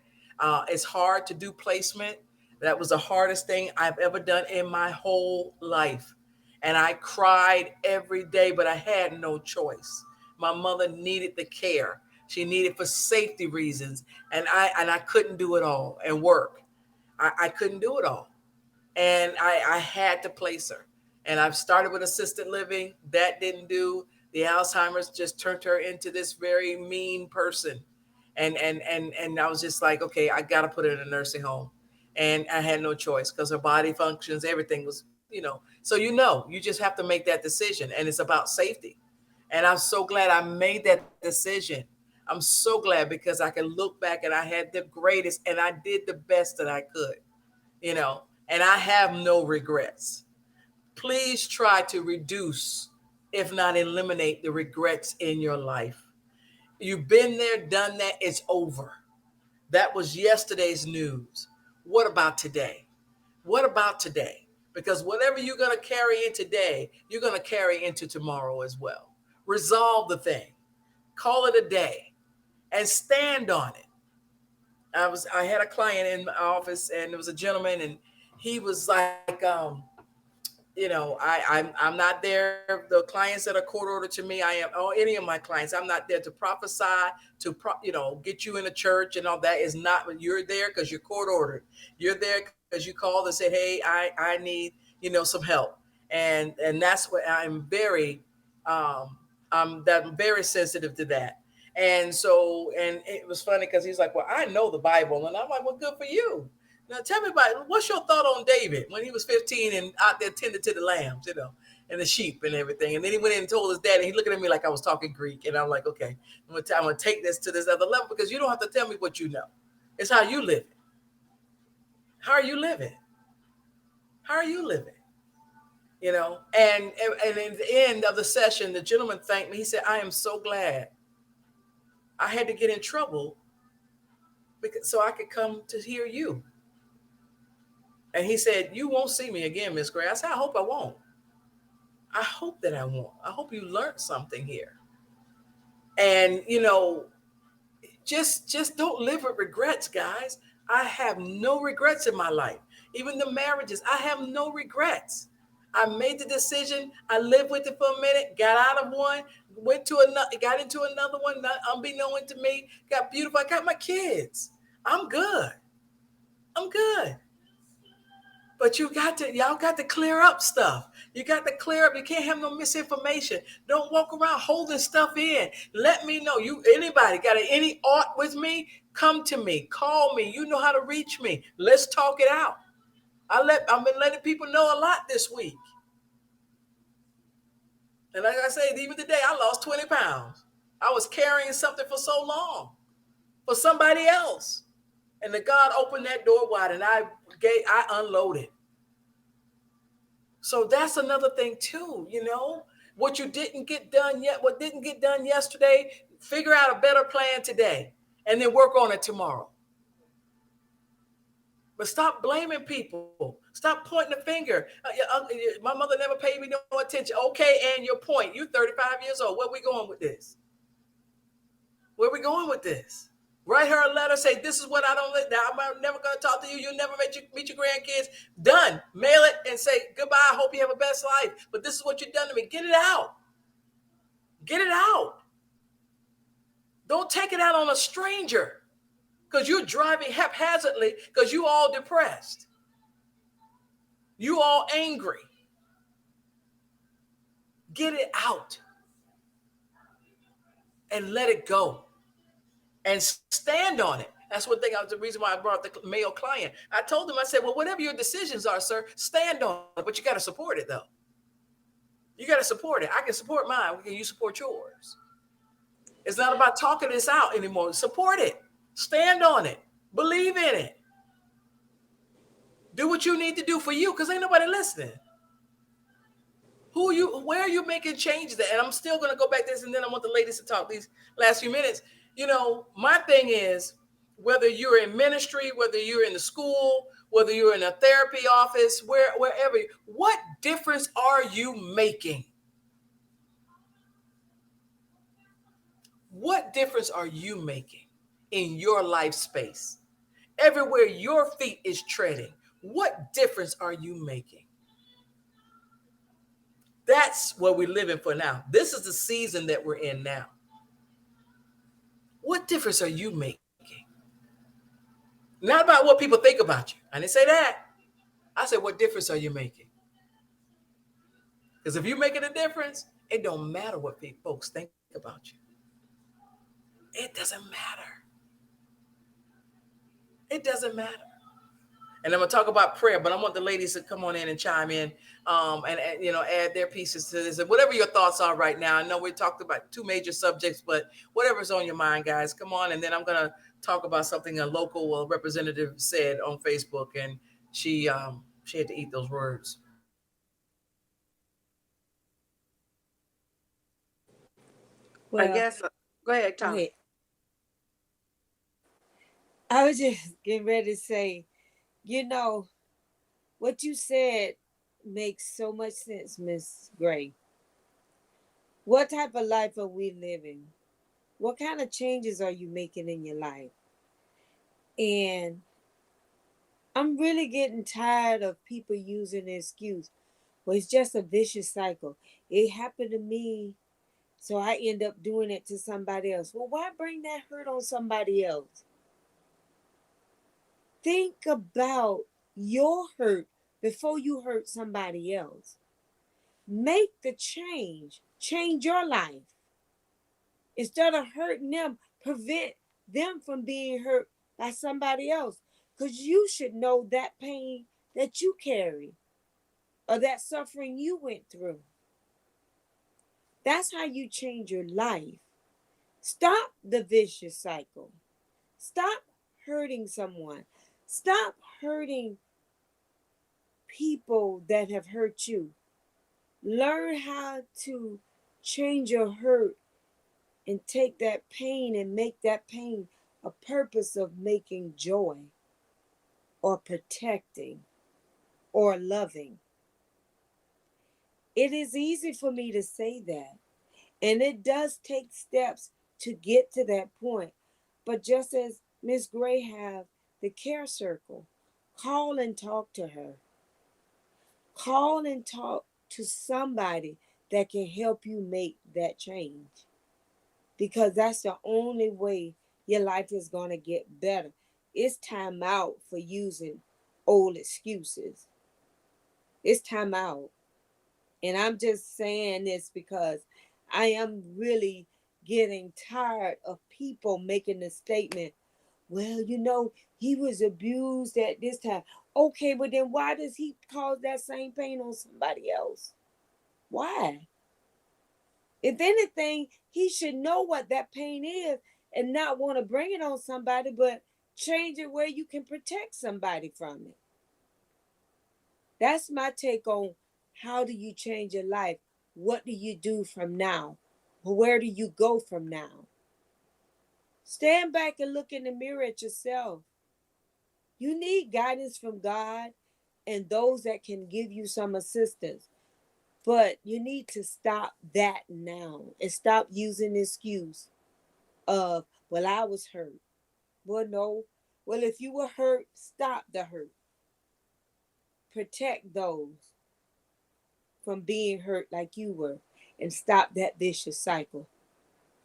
It's hard to do placement. That was the hardest thing I've ever done in my whole life. And I cried every day, but I had no choice. My mother needed the care. She needed for safety reasons. And I couldn't do it all and work. I couldn't do it all. And I had to place her. And I've started with assisted living. That didn't do. The Alzheimer's just turned her into this very mean person. And I was just like, okay, I got to put her in a nursing home. And I had no choice because her body functions, everything was, so you just have to make that decision. And it's about safety. And I'm so glad I made that decision. I'm so glad because I can look back and I had the greatest and I did the best that I could, and I have no regrets. Please try to reduce, if not eliminate, the regrets in your life. You've been there, done that, it's over. That was yesterday's news. What about today? What about today? Because whatever you're going to carry in today, you're going to carry into tomorrow as well. Resolve the thing. Call it a day and stand on it. I had a client in my office and there was a gentleman and he was like, I'm not there. The clients that are court ordered to me, any of my clients, I'm not there to prophesy, to get you in a church and all that is not when you're there because you're court ordered. You're there because you called and said, hey, I need, some help. And that's what I'm very sensitive to that. And so, and it was funny because he's like, well, I know the Bible. And I'm like, well, good for you. Now tell me what's your thought on David when he was 15 and out there tending to the lambs, and the sheep and everything. And then he went in and told his dad, and he looked at me like I was talking Greek. And I'm like, okay, I'm gonna take this to this other level because you don't have to tell me what you know. It's how you live. How are you living? How are you living? And in the end of the session, the gentleman thanked me. He said, I am so glad I had to get in trouble so I could come to hear you. And he said, you won't see me again, Miss Gray. I said, I hope I won't. I hope that I won't. I hope you learned something here. And, just don't live with regrets, guys. I have no regrets in my life. Even the marriages, I have no regrets. I made the decision. I lived with it for a minute, got out of one, went to another, got into another one, not unbeknown to me, got beautiful. I got my kids. I'm good. I'm good. But y'all got to clear up stuff. You got to clear up. You can't have no misinformation. Don't walk around holding stuff in. Let me know. Anybody got any aught with me? Come to me. Call me. You know how to reach me. Let's talk it out. I've been letting people know a lot this week. And like I said, even today, I lost 20 pounds. I was carrying something for so long for somebody else. And the God opened that door wide and I unloaded. So that's another thing too, what you didn't get done yet, what didn't get done yesterday, figure out a better plan today and then work on it tomorrow. But stop blaming people. Stop pointing the finger. My mother never paid me no attention. Okay, and your point. You're 35 years old. Where are we going with this? Where are we going with this? Write her a letter, say, this is what I don't let down. I'm never going to talk to you. You'll never meet your grandkids. Done. Mail it and say, goodbye. I hope you have a best life. But this is what you've done to me. Get it out. Get it out. Don't take it out on a stranger because you're driving haphazardly because you all depressed. You all angry. Get it out and let it go and stand on it. That's one thing. The reason why I brought the male client. I told him, I said, well, whatever your decisions are, sir, stand on it, but you got to support it though. You got to support it. I can support mine. Can you support yours? It's not about talking this out anymore. Support it. Stand on it. Believe in it. Do what you need to do for you because ain't nobody listening. Where are you making changes at? And I'm still going to go back to this, and then I want the ladies to talk these last few minutes. You know, my thing is, whether you're in ministry, whether you're in the school, whether you're in a therapy office, wherever, what difference are you making? What difference are you making in your life space? Everywhere your feet is treading, what difference are you making? That's what we're living for now. This is the season that we're in now. What difference are you making? Not about what people think about you. I didn't say that. I said, what difference are you making? Because if you're making a difference, it don't matter what folks think about you. It doesn't matter. It doesn't matter. And I'm going to talk about prayer, but I want the ladies to come on in and chime in and you know, add their pieces to this. And whatever your thoughts are right now, I know we talked about two major subjects, but whatever's on your mind, guys, come on. And then I'm going to talk about something a local representative said on Facebook, and she had to eat those words. Well, I guess. Go ahead, Tom. I was just getting ready to say, you know, what you said makes so much sense, Miss Gray. What type of life are we living? What kind of changes are you making in your life? And I'm really getting tired of people using the excuse, well, it's just a vicious cycle. It happened to me, so I end up doing it to somebody else. Well, why bring that hurt on somebody else? Think about your hurt before you hurt somebody else. Make the change. Change your life. Instead of hurting them, prevent them from being hurt by somebody else. Because you should know that pain that you carry or that suffering you went through. That's how you change your life. Stop the vicious cycle. Stop hurting someone. Stop hurting people that have hurt you. Learn how to change your hurt and take that pain and make that pain a purpose of making joy or protecting or loving. It is easy for me to say that, and it does take steps to get to that point. But just as Miss Gray have the care circle, call and talk to her. Call and talk to somebody that can help you make that change. Because that's the only way your life is going to get better. It's time out for using old excuses. It's time out. And I'm just saying this because I am really getting tired of people making the statement, well, you know, he was abused at this time. Okay, but then why does he cause that same pain on somebody else? Why? If anything, he should know what that pain is and not want to bring it on somebody, but change it where you can protect somebody from it. That's my take on how do you change your life? What do you do from now? Where do you go from now? Stand back and look in the mirror at yourself. You need guidance from God and those that can give you some assistance. But you need to stop that now and stop using the excuse of, well, I was hurt. Well, no. Well, if you were hurt, stop the hurt. Protect those from being hurt like you were and stop that vicious cycle.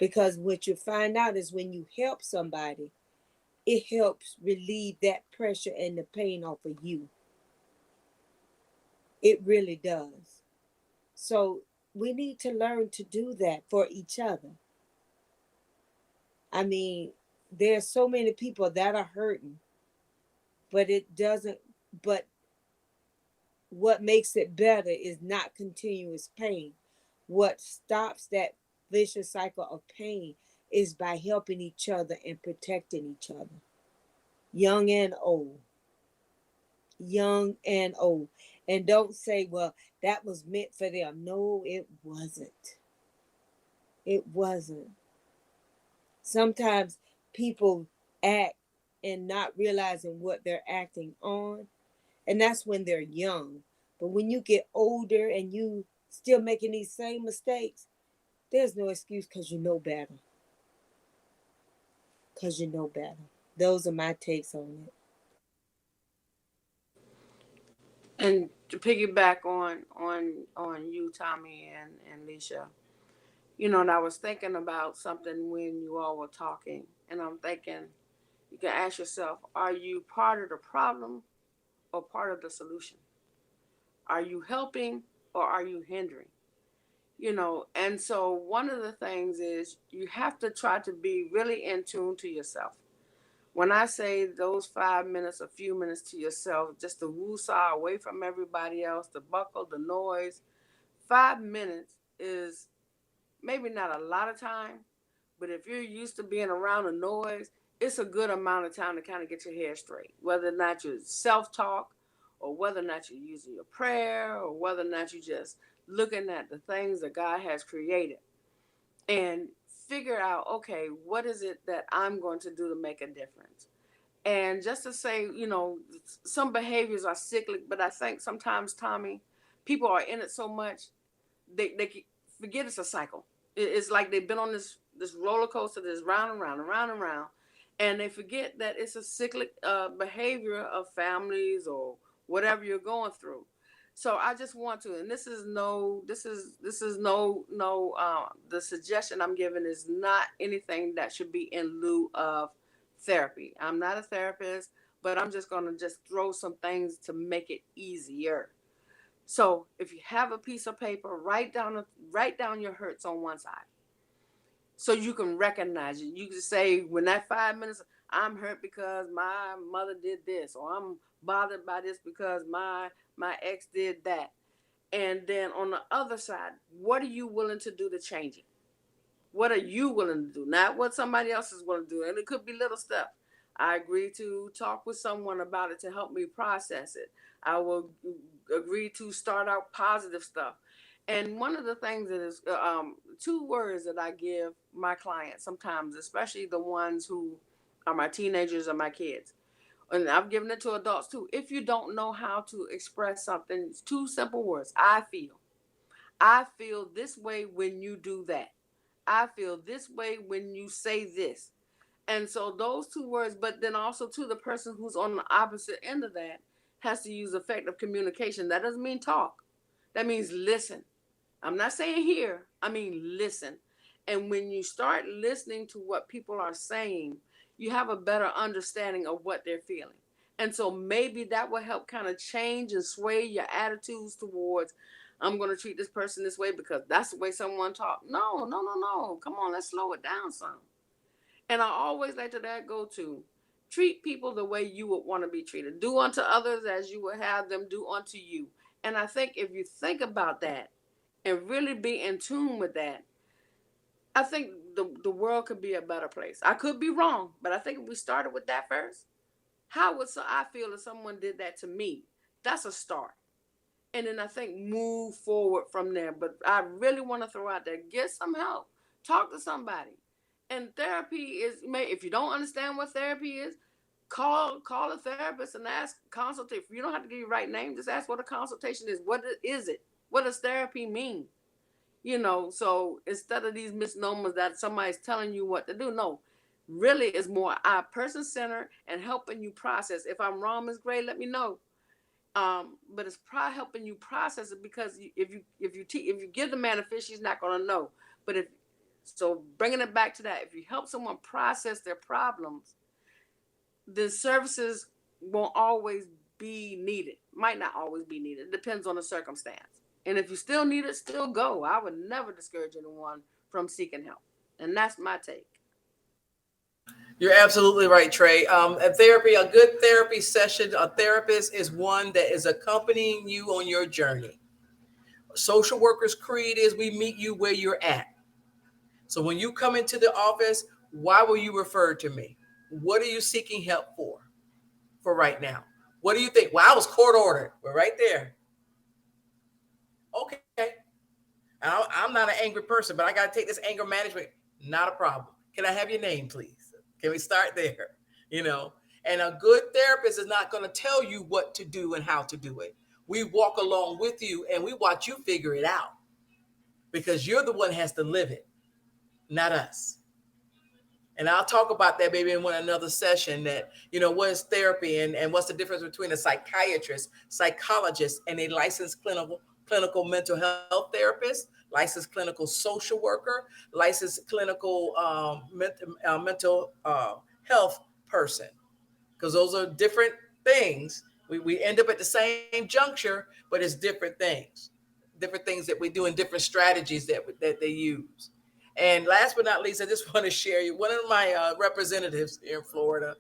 Because what you find out is when you help somebody, it helps relieve that pressure and the pain off of you. It really does. So we need to learn to do that for each other. I mean, there's so many people that are hurting, but it doesn't, but what makes it better is not continuous pain. What stops that vicious cycle of pain is by helping each other and protecting each other, young and old. Young and old. And don't say, well, that was meant for them. No, it wasn't. It wasn't. Sometimes people act and not realizing what they're acting on, and that's when they're young. But when you get older and you still making these same mistakes, there's no excuse because you know better. Because you know better. Those are my takes on it. And to piggyback on you, Tommy and Leisha, you know, and I was thinking about something when you all were talking, and I'm thinking, you can ask yourself, are you part of the problem or part of the solution? Are you helping or are you hindering? You know, and so one of the things is you have to try to be really in tune to yourself. When I say those 5 minutes, a few minutes to yourself, just to woo-saw away from everybody else, the buckle, the noise, 5 minutes is maybe not a lot of time, but if you're used to being around the noise, it's a good amount of time to kind of get your head straight, whether or not you're self-talk or whether or not you're using your prayer or whether or not you're just looking at the things that God has created and figure out, okay, what is it that I'm going to do to make a difference? And just to say, you know, some behaviors are cyclic, but I think sometimes, Tommy, people are in it so much, they forget it's a cycle. It's like they've been on this roller coaster that's round and round and round and round, and they forget that it's a cyclic behavior of families or whatever you're going through. So I just want to, and this is no, the suggestion I'm giving is not anything that should be in lieu of therapy. I'm not a therapist, but I'm just going to just throw some things to make it easier. So if you have a piece of paper, write down your hurts on one side, so you can recognize it. You can say, when that 5 minutes, I'm hurt because my mother did this, or I'm bothered by this because my ex did that. And then on the other side, what are you willing to do to change it? What are you willing to do? Not what somebody else is willing to do. And it could be little stuff. I agree to talk with someone about it to help me process it. I will agree to start out positive stuff. And one of the things that is 2 words that I give my clients sometimes, especially the ones who are my teenagers or my kids, and I've given it to adults too. If you don't know how to express something, it's 2 simple words. I feel this way when you do that. I feel this way when you say this. And so those 2 words, but then also to the person who's on the opposite end of that, has to use effective communication. That doesn't mean talk. That means listen. I'm not saying hear, I mean listen. And when you start listening to what people are saying, you have a better understanding of what they're feeling. And so maybe that will help kind of change and sway your attitudes towards, I'm going to treat this person this way because that's the way someone talks. No. Come on, let's slow it down some. And I always like to that go to treat people the way you would want to be treated. Do unto others as you would have them do unto you. And I think if you think about that and really be in tune with that, I think the world could be a better place. I could be wrong, but I think if we started with that first, how would I feel if someone did that to me? That's a start. And then I think move forward from there. But I really want to throw out there, get some help. Talk to somebody. And therapy is, if you don't understand what therapy is, call a therapist and ask, consultate. If you don't have to give your right name, just ask what a consultation is. What is it? What does therapy mean? You know, so instead of these misnomers that somebody's telling you what to do, no, really it's more person-centered and helping you process. If I'm wrong, Ms. Gray, let me know. But it's probably helping you process it, because if you give the man a fish, he's not going to know. But if So bringing it back to that, if you help someone process their problems, the services won't always be needed. Might not always be needed. It depends on the circumstance. And if you still need it, still go. I would never discourage anyone from seeking help. And that's my take. You're absolutely right, Trey. A good therapy session, a therapist is one that is accompanying you on your journey. Social workers' creed is we meet you where you're at. So when you come into the office, why were you referred to me? What are you seeking help for right now? What do you think? Well, I was court ordered. We're right there. Okay. I'm not an angry person, but I got to take this anger management. Not a problem. Can I have your name, please? Can we start there? And a good therapist is not going to tell you what to do and how to do it. We walk along with you and we watch you figure it out because you're the one that has to live it, not us. And I'll talk about that maybe in another session that, what is therapy and what's the difference between a psychiatrist, psychologist, and a licensed clinical mental health therapist, licensed clinical social worker, licensed clinical mental health person. Because those are different things. We end up at the same juncture, but it's different things that we do and different strategies that they use. And last but not least, I just want to share you. One of my representatives here in Florida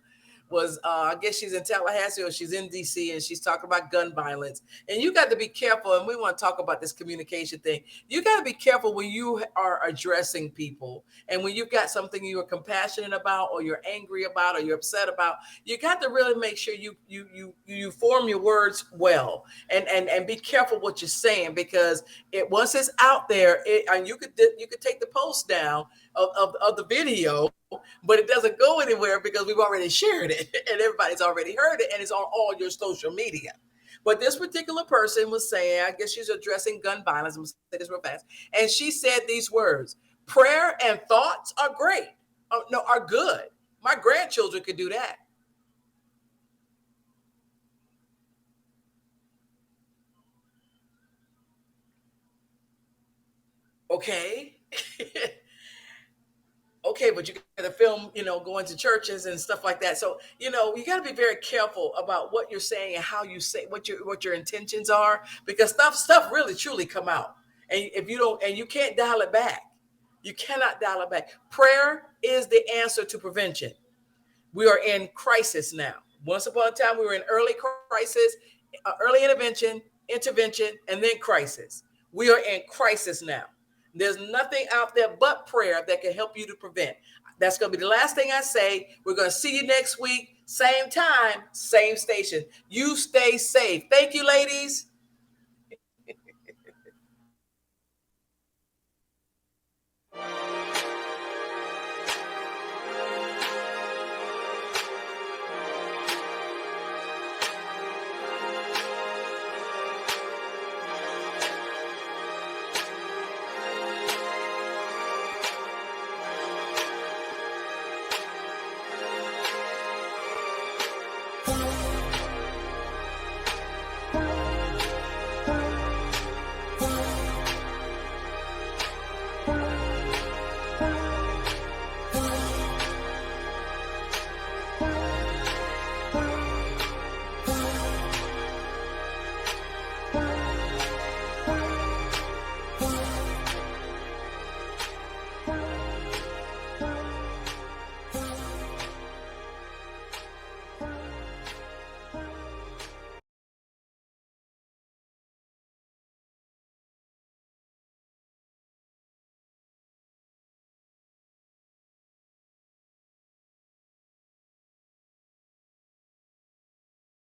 was, I guess she's in Tallahassee or she's in DC, and she's talking about gun violence. And you got to be careful. And we want to talk about this communication thing. You got to be careful when you are addressing people. And when you've got something you're compassionate about or you're angry about or you're upset about, you got to really make sure you form your words well and be careful what you're saying, because once it's out there, and you could take the post down of the video, but it doesn't go anywhere because we've already shared it and everybody's already heard it and it's on all your social media. But this particular person was saying, I guess she's addressing gun violence. I'm going to say this real fast. And she said these words: prayer and thoughts are great. Are good. My grandchildren could do that. Okay. Okay, but you got to film, going to churches and stuff like that. So, you got to be very careful about what you're saying and how you say what your intentions are, because stuff really truly come out. And if you don't, and you can't dial it back. You cannot dial it back. Prayer is the answer to prevention. We are in crisis now. Once upon a time, we were in early crisis, early intervention, and then crisis. We are in crisis now. There's nothing out there but prayer that can help you to prevent. That's going to be the last thing I say. We're going to see you next week. Same time, same station. You stay safe. Thank you, ladies.